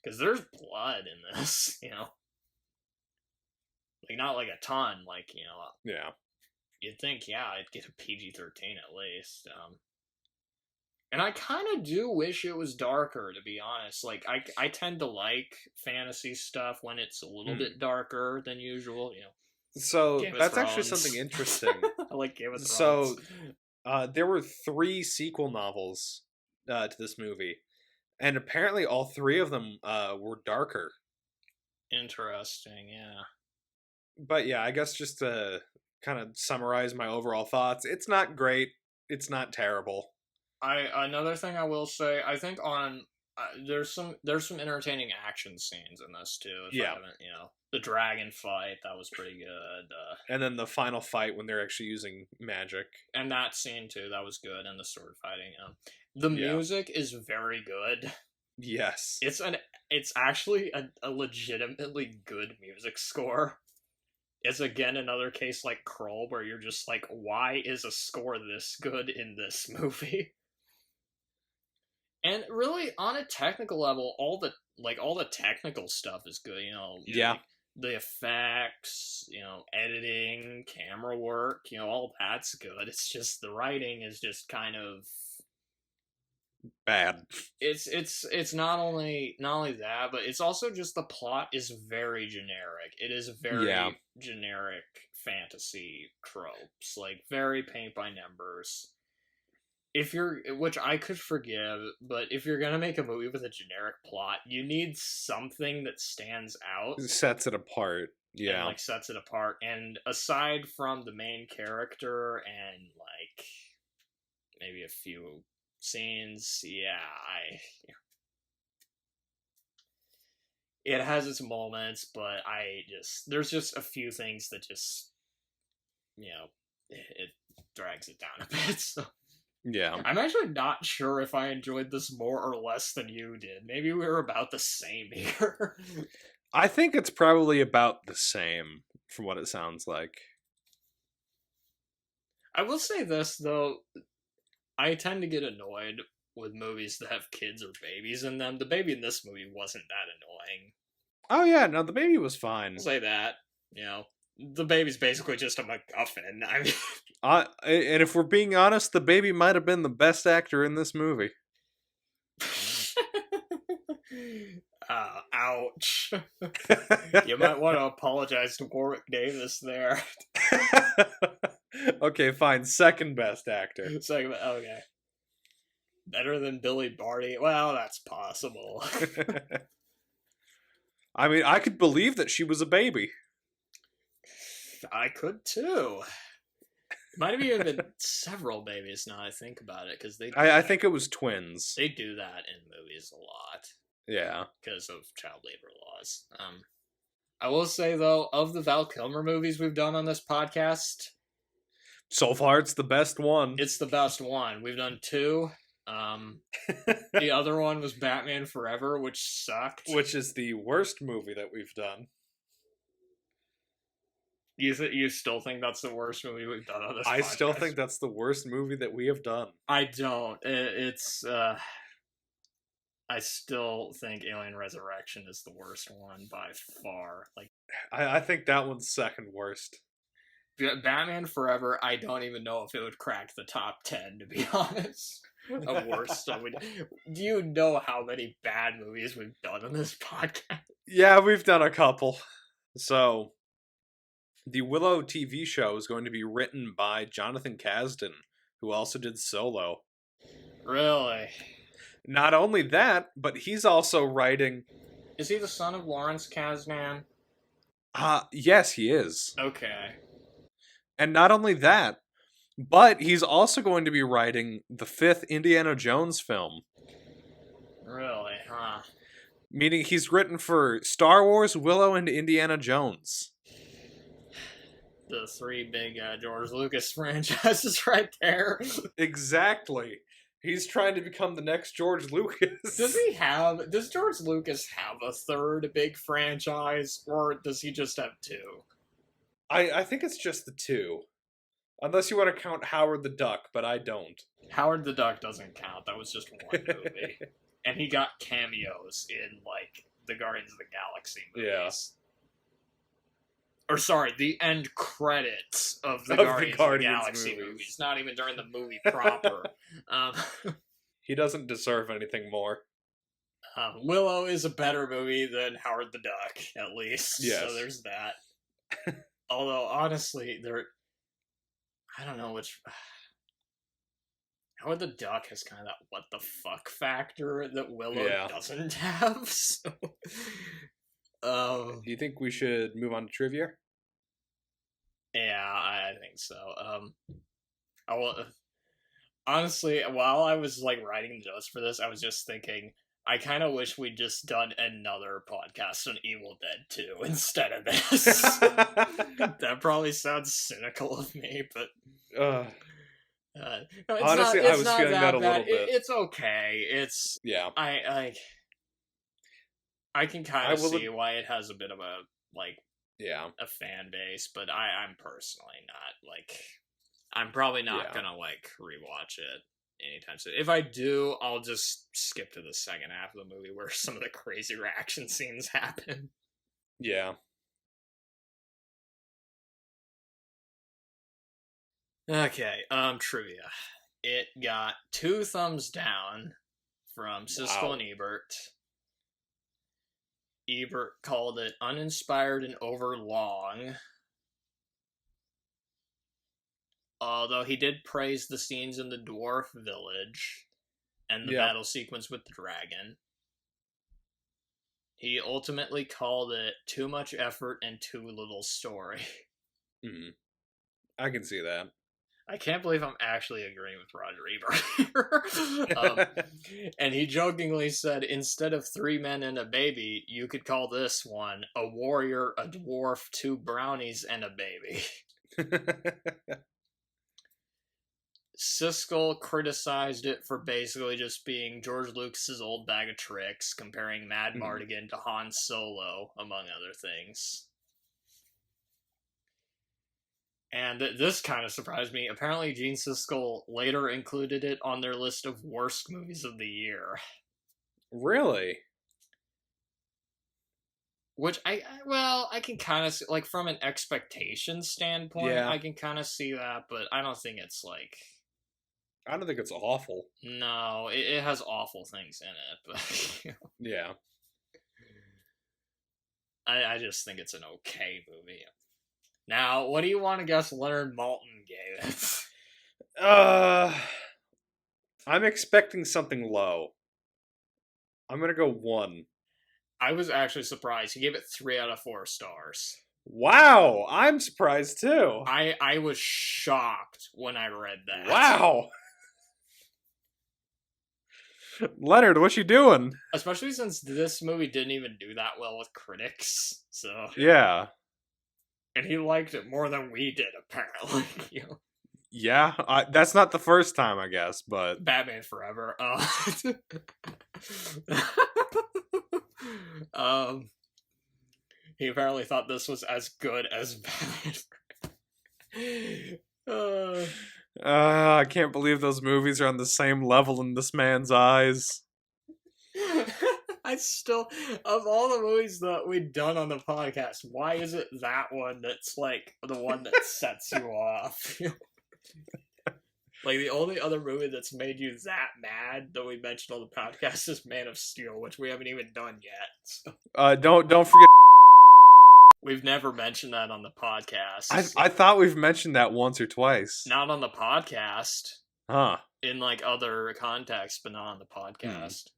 because there's blood in this, not a ton, Yeah. You'd think, I'd get a PG-13 at least. And I kind of do wish it was darker, to be honest. I tend to like fantasy stuff when it's a little bit darker than usual, So that's actually something interesting. I like Game of Thrones. So there were 3 sequel novels to this movie, and apparently all 3 of them were darker. Interesting, yeah. But yeah, I guess just to kind of summarize my overall thoughts, it's not great. It's not terrible. Another thing I will say, I think there's some entertaining action scenes in this too. The dragon fight, that was pretty good. And then the final fight when they're actually using magic, and that scene too, that was good. And the sword fighting. The music is very good. Yes, it's actually a legitimately good music score. It's again another case like Kroll where you're just like, why is a score this good in this movie? And really, on a technical level, all the technical stuff is good. The effects, editing, camera work, all that's good. It's just the writing is just kind of bad. It's not only that, but it's also just the plot is very generic. It is very generic fantasy tropes, very paint by numbers. Which I could forgive, but if you're gonna make a movie with a generic plot, you need something that stands out. It sets it apart. Yeah. And, sets it apart. And aside from the main character and, maybe a few scenes, it has its moments, but there's just a few things that just, it drags it down a bit, so. Yeah. I'm actually not sure if I enjoyed this more or less than you did. Maybe we were about the same here. I think it's probably about the same from what it sounds like. I will say this, though. I tend to get annoyed with movies that have kids or babies in them. The baby in this movie wasn't that annoying. Oh, yeah. No, the baby was fine. I'll say that. The baby's basically just a MacGuffin. I mean... and if we're being honest, the baby might have been the best actor in this movie. Ouch. You might want to apologize to Warwick Davis there. Okay, fine. Second best actor. Okay. Better than Billy Barty? Well, that's possible. I mean, I could believe that she was a baby. I could too. Might have even been several babies now I think about it, because I think it was twins. They do that in movies a lot. Yeah. Because of child labor laws. I will say, though, of the Val Kilmer movies we've done on this podcast, so far it's the best one. It's the best one. We've done 2. The other one was Batman Forever, which sucked. Which is the worst movie that we've done. You still think that's the worst movie we've done on this podcast? I still think that's the worst movie that we have done. I don't. It's I still think Alien Resurrection is the worst one by far. Like, I think that one's second worst. Batman Forever, I don't even know if it would crack the top 10, to be honest. Of worst stuff. Do you know how many bad movies we've done on this podcast? Yeah, we've done a couple. So, the Willow TV show is going to be written by Jonathan Kasdan, who also did Solo. Really? Not only that, but he's also writing... Is he the son of Lawrence Kasdan? Yes, he is. Okay. And not only that, but he's also going to be writing the 5th Indiana Jones film. Really, huh? Meaning he's written for Star Wars, Willow, and Indiana Jones. The 3 big George Lucas franchises right there. Exactly. He's trying to become the next George Lucas. Does George Lucas have a 3rd big franchise, or does he just have 2? I think it's just the 2. Unless you want to count Howard the Duck, but I don't. Howard the Duck doesn't count. That was just one movie. And he got cameos in, like, the Guardians of the Galaxy movies. Yeah. Or, sorry, the end credits of the Guardians of the Galaxy movies. Not even during the movie proper. He doesn't deserve anything more. Willow is a better movie than Howard the Duck, at least. Yes. So there's that. Although, honestly, I don't know which... Howard the Duck has kind of that what the fuck factor that Willow doesn't have, so... Do you think we should move on to trivia? Yeah, I think so. Honestly, while I was like writing the notes for this, I was just thinking, I kind of wish we'd just done another podcast on Evil Dead 2 instead of this. That probably sounds cynical of me, but no, honestly, I was feeling that a little bit. It's okay. It's I can kind of see why it has a bit of a a fan base, but I'm personally not I'm probably not gonna rewatch it anytime soon. If I do, I'll just skip to the second half of the movie where some of the crazy reaction scenes happen. Yeah. Okay, trivia. It got 2 thumbs down from Siskel and Ebert. Ebert called it uninspired and overlong. Although he did praise the scenes in the dwarf village and the battle sequence with the dragon. He ultimately called it too much effort and too little story. Mm-hmm. I can see that. I can't believe I'm actually agreeing with Roger Ebert. And he jokingly said, instead of 3 men and a baby, you could call this one a warrior, a dwarf, 2 brownies, and a baby. Siskel criticized it for basically just being George Lucas's old bag of tricks, comparing Mad Mardigan to Han Solo, among other things. And this kind of surprised me. Apparently, Gene Siskel later included it on their list of worst movies of the year. Really? Which I can kind of see, from an expectation standpoint, I can kind of see that, but I don't think it's I don't think it's awful. No, it has awful things in it, but yeah. I just think it's an okay movie. Now, what do you want to guess Leonard Maltin gave it? I'm expecting something low. I'm gonna go 1. I was actually surprised. He gave it 3 out of 4 stars. Wow, I'm surprised too. I was shocked when I read that. Wow. Leonard, what you doing? Especially since this movie didn't even do that well with critics. So Yeah. and he liked it more than we did, apparently. Yeah, that's not the first time, I guess, but Batman Forever. Um, he apparently thought this was as good as Batman Forever. I can't believe those movies are on the same level in this man's eyes. I still, of all the movies that we've done on the podcast, why is it that one that's like the one that sets you off? Like the only other movie that's made you that mad that we mentioned on the podcast is Man of Steel, which we haven't even done yet. So. Don't forget. We've never mentioned that on the podcast. I thought we've mentioned that once or twice. Not on the podcast. Huh. In like other contexts, but not on the podcast.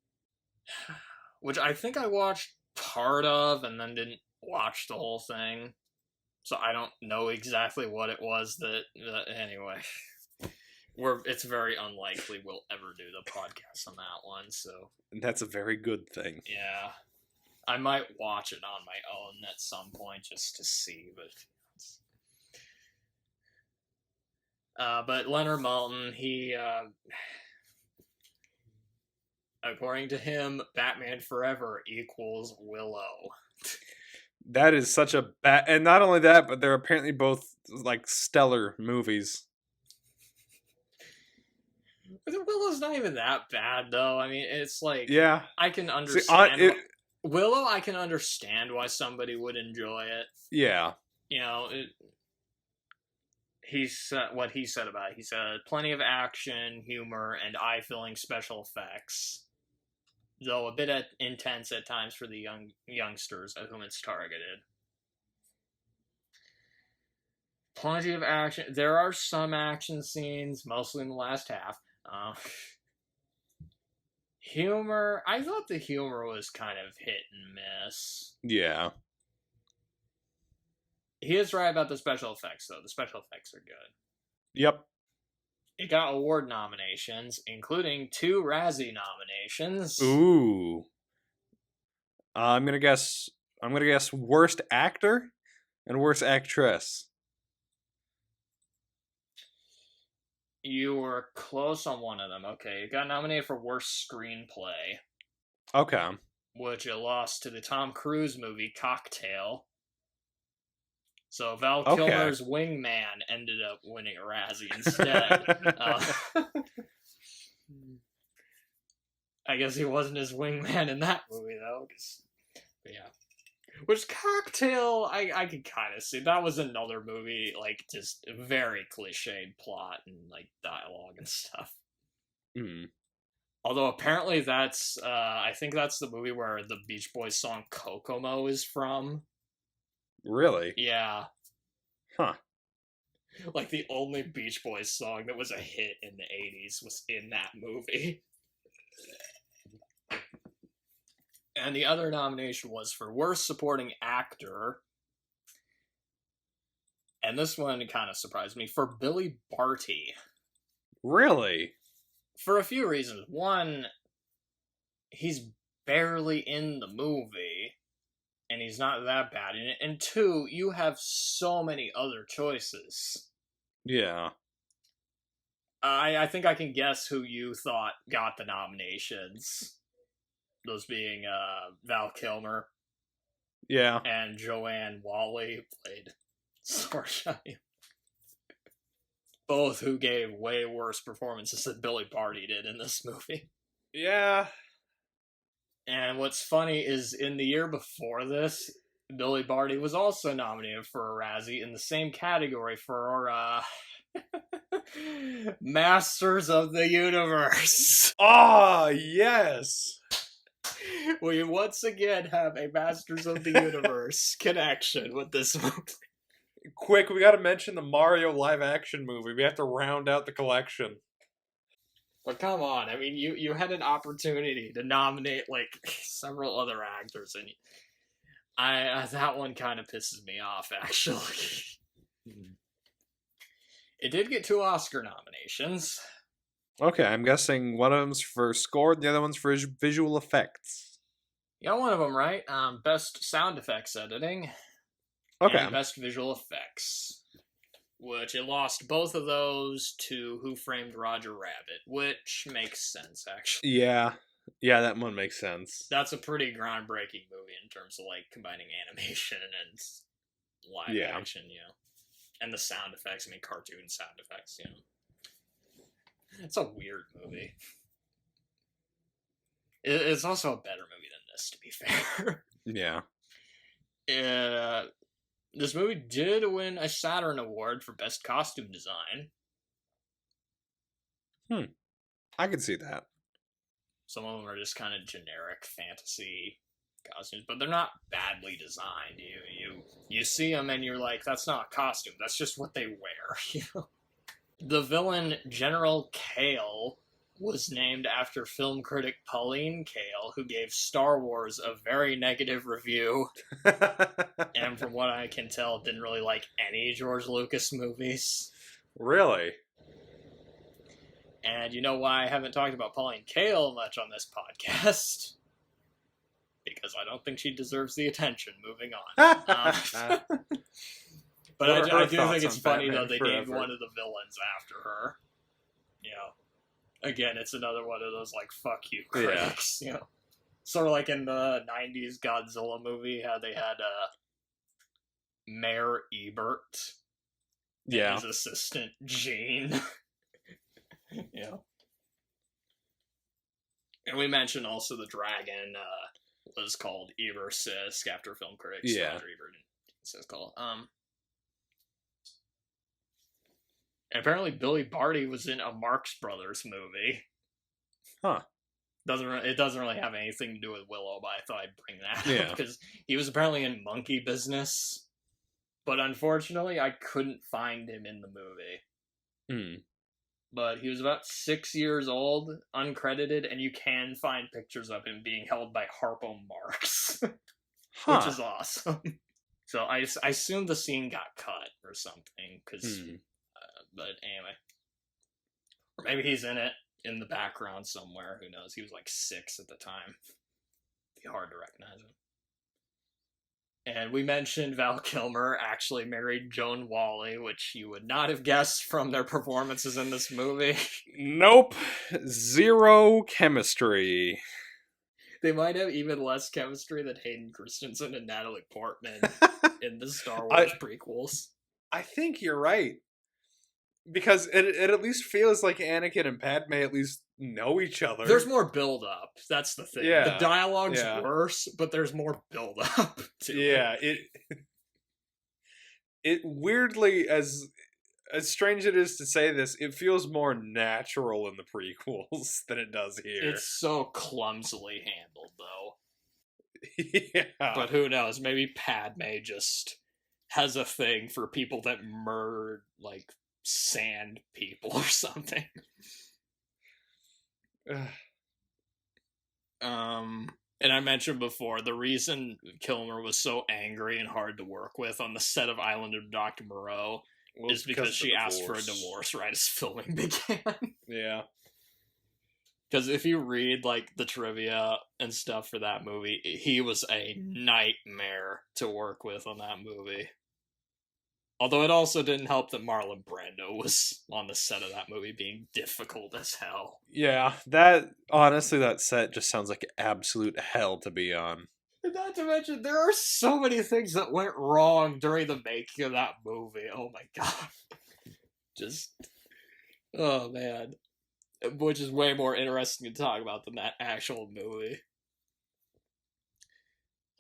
Which I think I watched part of and then didn't watch the whole thing. So I don't know exactly what it was that anyway. It's very unlikely we'll ever do the podcast on that one, so that's a very good thing. Yeah. I might watch it on my own at some point just to see, but Leonard Maltin, he according to him, Batman Forever equals Willow. That is such a bad, and not only that, but they're apparently both like stellar movies. Willow's not even that bad, though. I mean, it's like, yeah, I can understand. Willow, I can understand why somebody would enjoy it. Yeah, you know, what he said about it. He said plenty of action, humor, and eye-filling special effects, though a bit intense at times for the youngsters at whom it's targeted. Plenty of action. There are some action scenes, mostly in the last half. Humor, I thought the humor was kind of hit and miss. Yeah. He is right about the special effects, though. The special effects are good. Yep. It got award nominations, including 2 Razzie nominations. Ooh. I'm gonna guess worst actor and worst actress. You were close on one of them. Okay, it got nominated for worst screenplay. Okay. Which it lost to the Tom Cruise movie Cocktail. So Val Kilmer's Wingman ended up winning a Razzie instead. I guess he wasn't his wingman in that movie, though. Yeah. Which Cocktail, I could kind of see. That was another movie, like, just very cliched plot and, like, dialogue and stuff. Although apparently that's, I think that's the movie where the Beach Boys song Kokomo is from. Really? Yeah. Huh. Like, the only Beach Boys song that was a hit in the 80s was in that movie. And the other nomination was for Worst Supporting Actor. And this one kind of surprised me, for Billy Barty. Really? For a few reasons. One, he's barely in the movie, and he's not that bad in it. And 2, you have so many other choices. Yeah. I think I can guess who you thought got the nominations. Those being Val Kilmer. Yeah. And Joanne Whalley, who played Sorshine. Both who gave way worse performances than Billy Barty did in this movie. Yeah. And what's funny is in the year before this, Billy Barty was also nominated for a Razzie in the same category for Masters of the Universe. Ah, yes. We once again have a Masters of the Universe connection with this movie. Quick, we gotta mention the Mario live-action movie. We have to round out the collection. But come on, I mean, you had an opportunity to nominate, like, several other actors, and that one kind of pisses me off, actually. It did get 2 Oscar nominations. Okay, I'm guessing one of them's for score, and the other one's for visual effects. You got one of them right. Best sound effects editing Okay. and best visual effects, which it lost both of those to Who Framed Roger Rabbit, which makes sense actually. Yeah, that one makes sense. That's a pretty groundbreaking movie in terms of like combining animation and live action, and the sound effects. I mean, cartoon sound effects. It's a weird movie. It's also a better movie than this, to be fair. Yeah. This movie did win a Saturn Award for Best Costume Design. I could see that. Some of them are just kind of generic fantasy costumes, but they're not badly designed. You see them and you're like, that's not a costume. That's just what they wear. The villain General Kale was named after film critic Pauline Kael, who gave Star Wars a very negative review, and from what I can tell, didn't really like any George Lucas movies. Really? And you know why I haven't talked about Pauline Kael much on this podcast? Because I don't think she deserves the attention. Moving on. But I do think it's funny, though, they named one of the villains after her. Again, it's another one of those, like, fuck you critics, Sort of like in the 90s Godzilla movie, how they had Mayor Ebert and his assistant, Gene. And we mentioned also the dragon was called Eber Sisk after film critics Roger Ebert and Siskel. And apparently Billy Barty was in a Marx Brothers movie. Huh. It doesn't really have anything to do with Willow, but I thought I'd bring that up because he was apparently in Monkey Business. But unfortunately, I couldn't find him in the movie. But he was about 6 years old, uncredited, and you can find pictures of him being held by Harpo Marx, which is awesome. So I assume the scene got cut or something, because... but anyway. Or maybe he's in it in the background somewhere. Who knows? He was like 6 at the time. It'd be hard to recognize him. And we mentioned Val Kilmer actually married Joan Whalley, which you would not have guessed from their performances in this movie. Nope. Zero chemistry. They might have even less chemistry than Hayden Christensen and Natalie Portman in the Star Wars prequels. I think you're right. Because it at least feels like Anakin and Padme at least know each other. There's more build-up. That's the thing. Yeah. The dialogue's worse, but there's more build-up to it. It weirdly, as strange it is to say this, it feels more natural in the prequels than it does here. It's so clumsily handled, though. Yeah. But who knows? Maybe Padme just has a thing for people that murder, like, sand people or something. And I mentioned before, the reason Kilmer was so angry and hard to work with on the set of Island of Dr. Moreau is because she asked for a divorce right as filming began. Yeah. Because if you read, like, the trivia and stuff for that movie, he was a nightmare to work with on that movie. Although it also didn't help that Marlon Brando was on the set of that movie being difficult as hell. Yeah, honestly, that set just sounds like absolute hell to be on. And not to mention, there are so many things that went wrong during the making of that movie. Oh my god. Oh man. Which is way more interesting to talk about than that actual movie.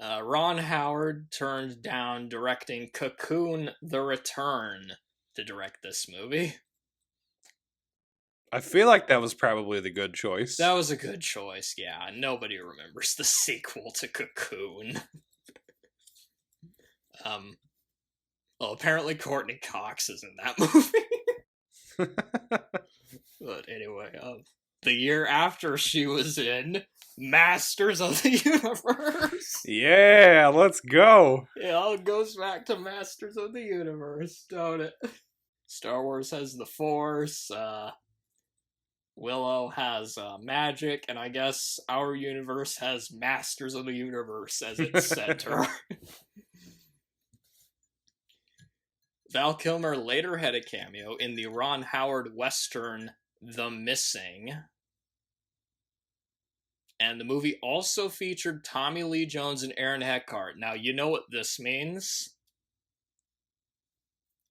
Ron Howard turned down directing Cocoon: The Return to direct this movie. I feel like that was probably the good choice. That was a good choice, yeah. Nobody remembers the sequel to Cocoon. Well, apparently Courtney Cox is in that movie. But anyway, the year after she was in Masters of the Universe. Yeah, let's go. It all goes back to Masters of the Universe, don't it? Star Wars has the Force. Willow has magic, and I guess our universe has Masters of the Universe as its center. Val Kilmer later had a cameo in the Ron Howard Western The Missing. And the movie also featured Tommy Lee Jones and Aaron Eckhart. Now, you know what this means?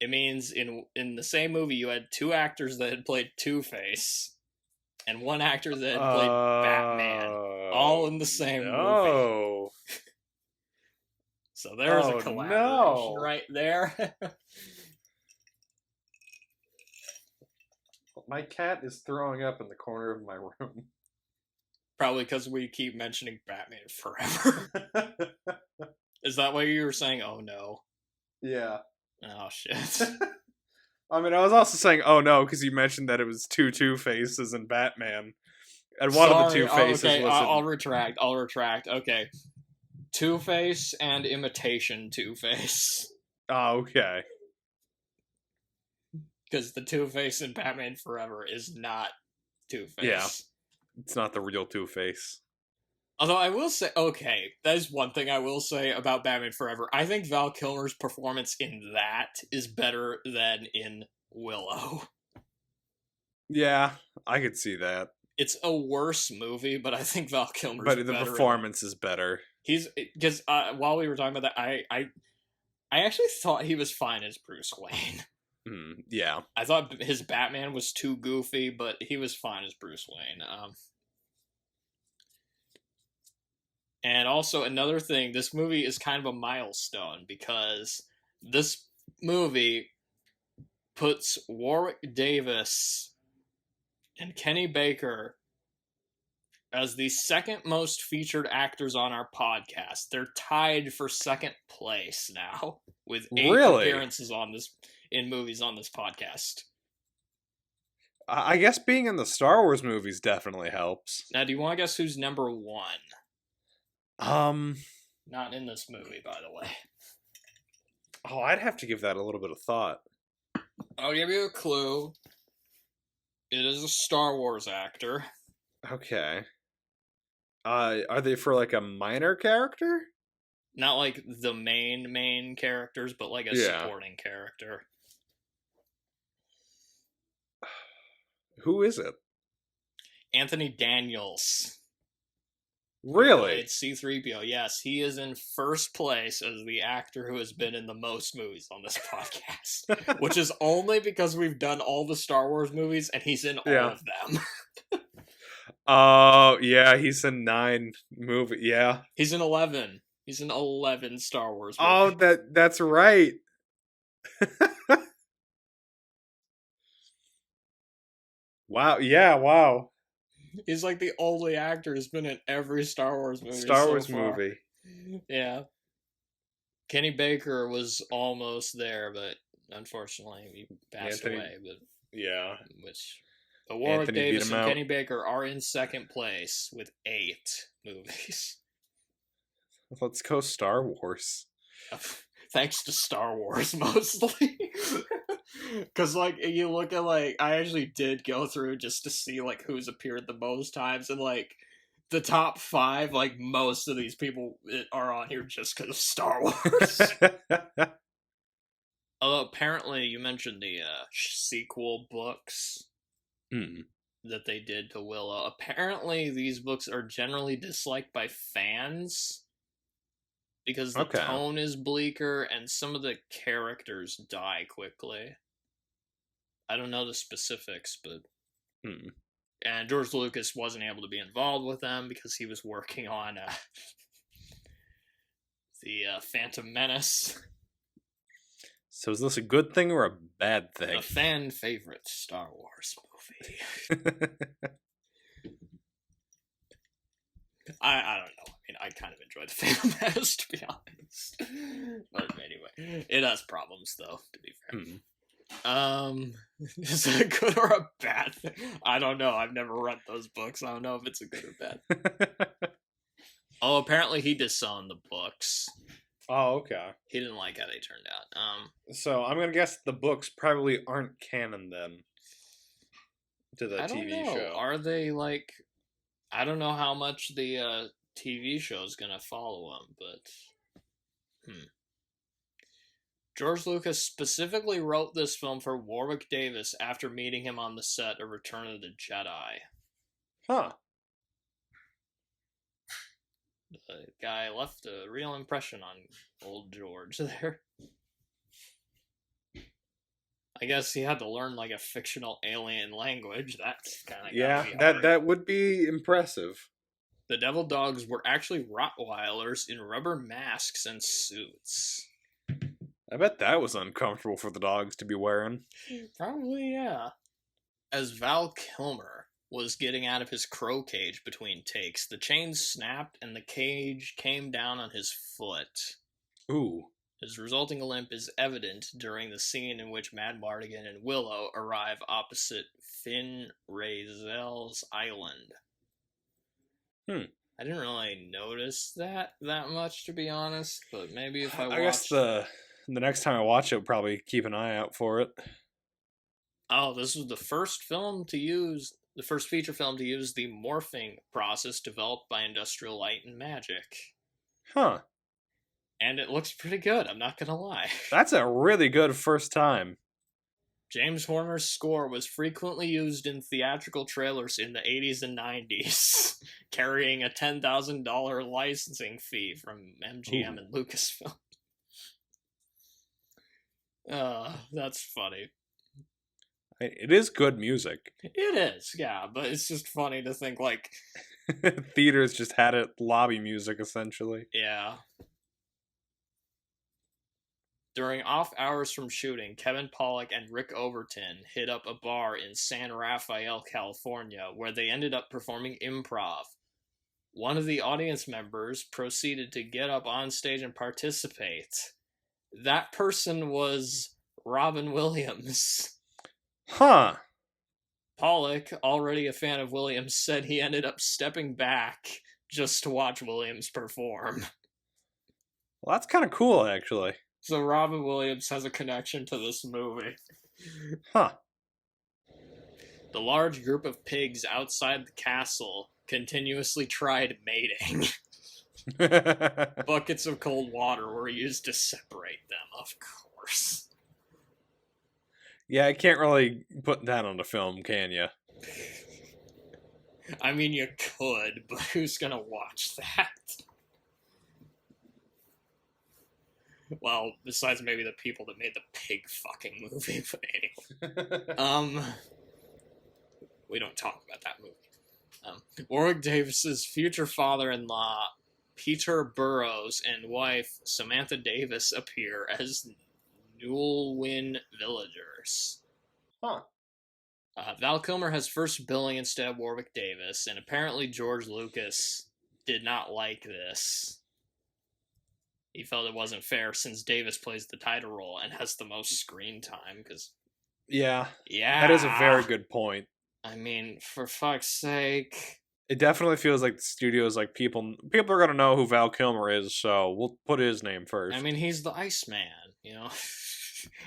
It means in the same movie you had two actors that had played Two-Face and one actor that had played Batman, all in the same movie. So there's a collaboration right there. My cat is throwing up in the corner of my room. Probably because we keep mentioning Batman Forever. Is that why you were saying, oh no? Yeah. Oh shit. I mean, I was also saying, oh no, because you mentioned that it was Two-Faces and Batman. And one of the Two-Faces was... I'll retract. Okay. Two-Face and imitation Two-Face. Oh, okay. Because the Two-Face in Batman Forever is not Two-Face. Yeah. It's not the real Two-Face. Although I will say, okay, that is one thing I will say about Batman Forever. I think Val Kilmer's performance in that is better than in Willow. Yeah, I could see that. It's a worse movie, but I think Val Kilmer's better. But the performance is better. Because while we were talking about that, I actually thought he was fine as Bruce Wayne. Yeah. I thought his Batman was too goofy, but he was fine as Bruce Wayne. And also, another thing, this movie is kind of a milestone, because this movie puts Warwick Davis and Kenny Baker as the second most featured actors on our podcast. They're tied for second place now, with 8 appearances in movies on this podcast. I guess being in the Star Wars movies definitely helps. Now, do you want to guess who's number 1? Not in this movie, by the way. Oh, I'd have to give that a little bit of thought. I'll give you a clue. It is a Star Wars actor. Okay. Are they for like a minor character? Not like the main characters, but like a supporting character. Who is it? Anthony Daniels. Really? It's C-3PO. Yes, he is in first place as the actor who has been in the most movies on this podcast, which is only because we've done all the Star Wars movies and he's in all of them. Oh, yeah, he's in 9 movies. Yeah. He's in 11. He's in 11 Star Wars movies. Oh, that's right. Wow, yeah, wow. He's like the only actor who's been in every Star Wars movie. Movie. Yeah. Kenny Baker was almost there, but unfortunately he passed away. But yeah. But Warwick Davis and Kenny Baker are in second place with 8 movies. Let's go Star Wars. Thanks to Star Wars, mostly. Because, like, you look at, like, I actually did go through just to see, like, who's appeared the most times, and, like, the top 5, like, most of these people are on here just because of Star Wars. Although, apparently, you mentioned the sequel books that they did to Willow. Apparently, these books are generally disliked by fans because the tone is bleaker and some of the characters die quickly. I don't know the specifics, but... And George Lucas wasn't able to be involved with them because he was working on the Phantom Menace. So is this a good thing or a bad thing? A fan favorite Star Wars movie. I don't know. I mean, I kind of enjoyed the Phantom Menace, to be honest. But anyway, it has problems, though, to be fair. Is it a good or a bad thing? I don't know. I've never read those books. I don't know if it's a good or bad. Oh, apparently he disowned the books. Oh, okay. He didn't like how they turned out. So I'm gonna guess the books probably aren't canon then. to the I don't TV know. show. Are they like? I don't know how much the TV show is gonna follow him, but George Lucas specifically wrote this film for Warwick Davis after meeting him on the set of Return of the Jedi. Huh. The guy left a real impression on old George there. I guess he had to learn like a fictional alien language. That's kind of that would be impressive. The devil dogs were actually Rottweilers in rubber masks and suits. I bet that was uncomfortable for the dogs to be wearing. Probably, yeah. As Val Kilmer was getting out of his crow cage between takes, the chain snapped and the cage came down on his foot. Ooh. His resulting limp is evident during the scene in which Madmartigan and Willow arrive opposite Finn Razel's island. I didn't really notice that much, to be honest, but maybe if I guess the next time I watch it, I'll probably keep an eye out for it. Oh, this was the first feature film to use the morphing process developed by Industrial Light and Magic. Huh. And it looks pretty good, I'm not gonna lie. That's a really good first time. James Horner's score was frequently used in theatrical trailers in the 80s and 90s, carrying a $10,000 licensing fee from MGM and Lucasfilm. That's funny. It is good music. It is, yeah, but it's just funny to think, like... Theaters just had it lobby music, essentially. Yeah. During off hours from shooting, Kevin Pollak and Rick Overton hit up a bar in San Rafael, California, where they ended up performing improv. One of the audience members proceeded to get up on stage and participate. That person was Robin Williams. Huh. Pollak, already a fan of Williams, said he ended up stepping back just to watch Williams perform. Well, that's kind of cool, actually. So Robin Williams has a connection to this movie. Huh. The large group of pigs outside the castle continuously tried mating. Buckets of cold water were used to separate them, of course. Yeah, I can't really put that on the film, can you? I mean, you could, but who's gonna watch that? Well, besides maybe the people that made the pig fucking movie, but anyway. We don't talk about that movie. Warwick Davis's future father-in-law, Peter Burrows, and wife, Samantha Davis, appear as Newlyn villagers. Huh. Val Kilmer has first billing instead of Warwick Davis, and apparently George Lucas did not like this. He felt it wasn't fair since Davis plays the title role and has the most screen time, because... Yeah. That is a very good point. I mean, for fuck's sake... It definitely feels like the studio's like, people are going to know who Val Kilmer is, so we'll put his name first. I mean, he's the Iceman, you know?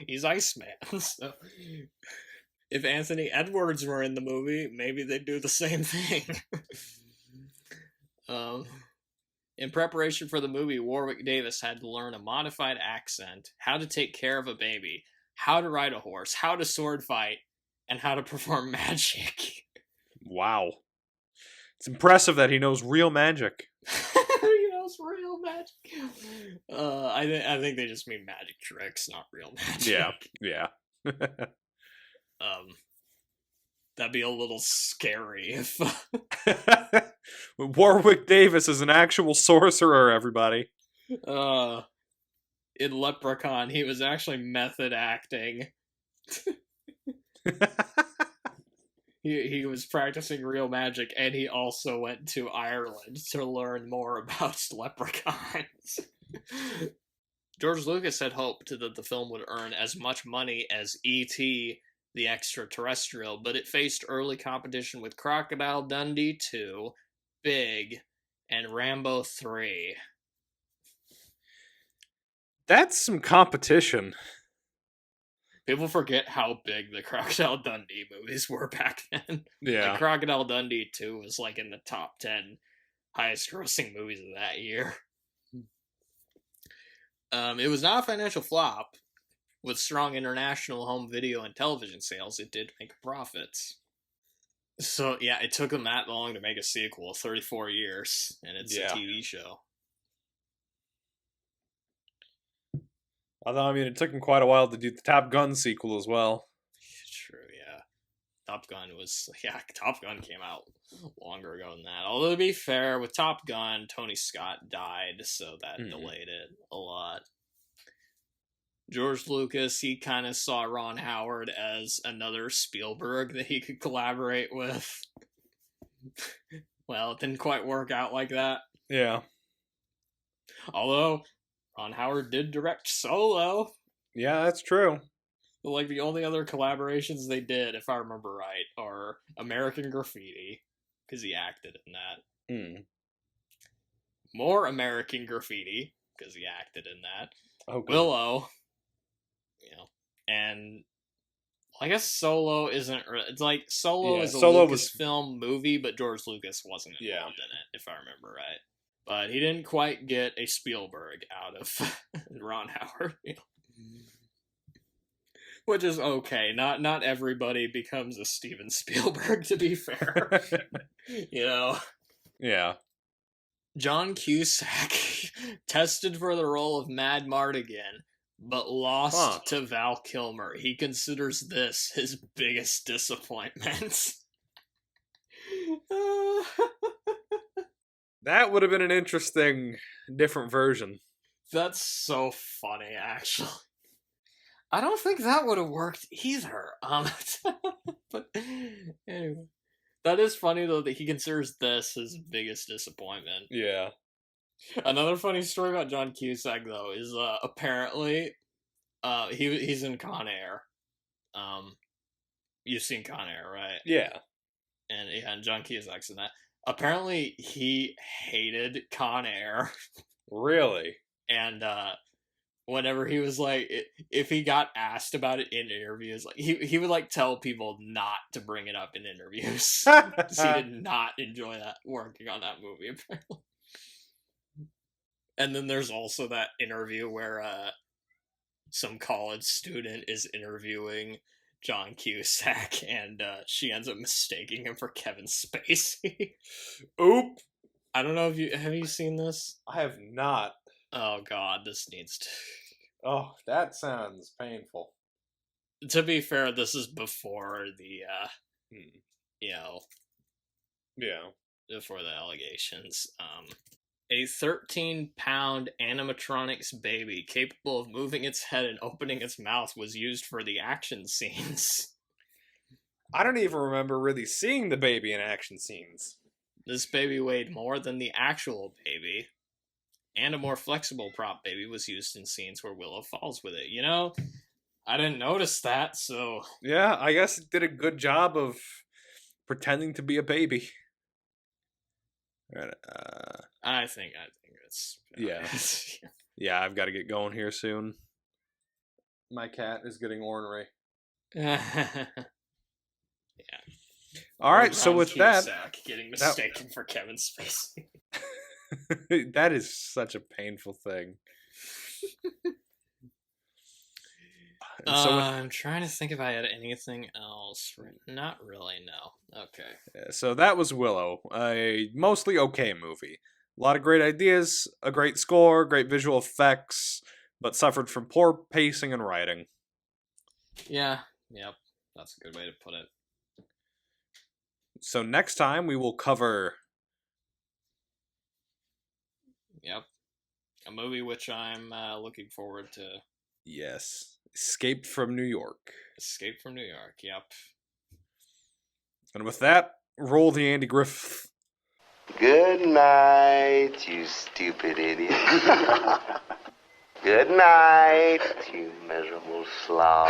He's Iceman, so... If Anthony Edwards were in the movie, maybe they'd do the same thing. In preparation for the movie, Warwick Davis had to learn a modified accent, how to take care of a baby, how to ride a horse, how to sword fight, and how to perform magic. Wow. It's impressive that he knows real magic. He knows real magic. I think they just mean magic tricks, not real magic. Yeah. That'd be a little scary if... Warwick Davis is an actual sorcerer, everybody. In Leprechaun, he was actually method acting. He was practicing real magic, and he also went to Ireland to learn more about leprechauns. George Lucas had hoped that the film would earn as much money as E.T. the Extraterrestrial, but it faced early competition with Crocodile Dundee 2, Big, and Rambo 3. That's some competition. People forget how big the Crocodile Dundee movies were back then. Yeah. Like, Crocodile Dundee 2 was, like, in the top 10 highest-grossing movies of that year. It was not a financial flop. With strong international home video and television sales, it did make profits. So, yeah, it took them that long to make a sequel, 34 years, and it's a TV show. Although, I mean, it took them quite a while to do the Top Gun sequel as well. True, yeah. Top Gun came out longer ago than that. Although, to be fair, with Top Gun, Tony Scott died, so that delayed it a lot. George Lucas, he kind of saw Ron Howard as another Spielberg that he could collaborate with. Well, it didn't quite work out like that. Yeah. Although, Ron Howard did direct Solo. Yeah, that's true. Like, the only other collaborations they did, if I remember right, are American Graffiti, because he acted in that. More American Graffiti, because he acted in that. Oh, Willow. And I guess Solo isn't. It's like Solo is a Lucasfilm movie, but George Lucas wasn't involved in it, if I remember right. But he didn't quite get a Spielberg out of Ron Howard, which is okay. Not everybody becomes a Steven Spielberg, to be fair. Yeah. John Cusack tested for the role of Mad Mardigan, but lost to Val Kilmer. He considers this his biggest disappointment. That would have been an interesting, different version. That's so funny, actually. I don't think that would have worked either. But anyway. That is funny, though, that he considers this his biggest disappointment. Yeah. Another funny story about John Cusack, though, is apparently he's in Con Air. You've seen Con Air, right? Yeah. And John Cusack's in that. Apparently, he hated Con Air. Really? And whenever he was like, if he got asked about it in interviews, like he would like tell people not to bring it up in interviews. Because he did not enjoy that working on that movie, apparently. And then there's also that interview where some college student is interviewing John Cusack, and she ends up mistaking him for Kevin Spacey. Oop! I don't know if have you seen this? I have not. Oh God, this needs to. Oh, that sounds painful. To be fair, this is before the, before the allegations. A 13-pound animatronics baby capable of moving its head and opening its mouth was used for the action scenes. I don't even remember really seeing the baby in action scenes. This baby weighed more than the actual baby, and a more flexible prop baby was used in scenes where Willow falls with it. I didn't notice that, so... Yeah, I guess it did a good job of pretending to be a baby. I think it's... Yeah. Yeah, I've got to get going here soon. My cat is getting ornery. Yeah. All right, so with that... getting mistaken for Kevin Spacey. That is such a painful thing. I'm trying to think if I had anything else. Not really, no. Okay. So that was Willow, a mostly okay movie. A lot of great ideas, a great score, great visual effects, but suffered from poor pacing and writing. Yeah, yep. That's a good way to put it. So next time we will cover... Yep. A movie which I'm looking forward to. Yes. Escape from New York. Escape from New York, yep. And with that, roll the Andy Griffith. Good night, you stupid idiot. Good night, you miserable slob.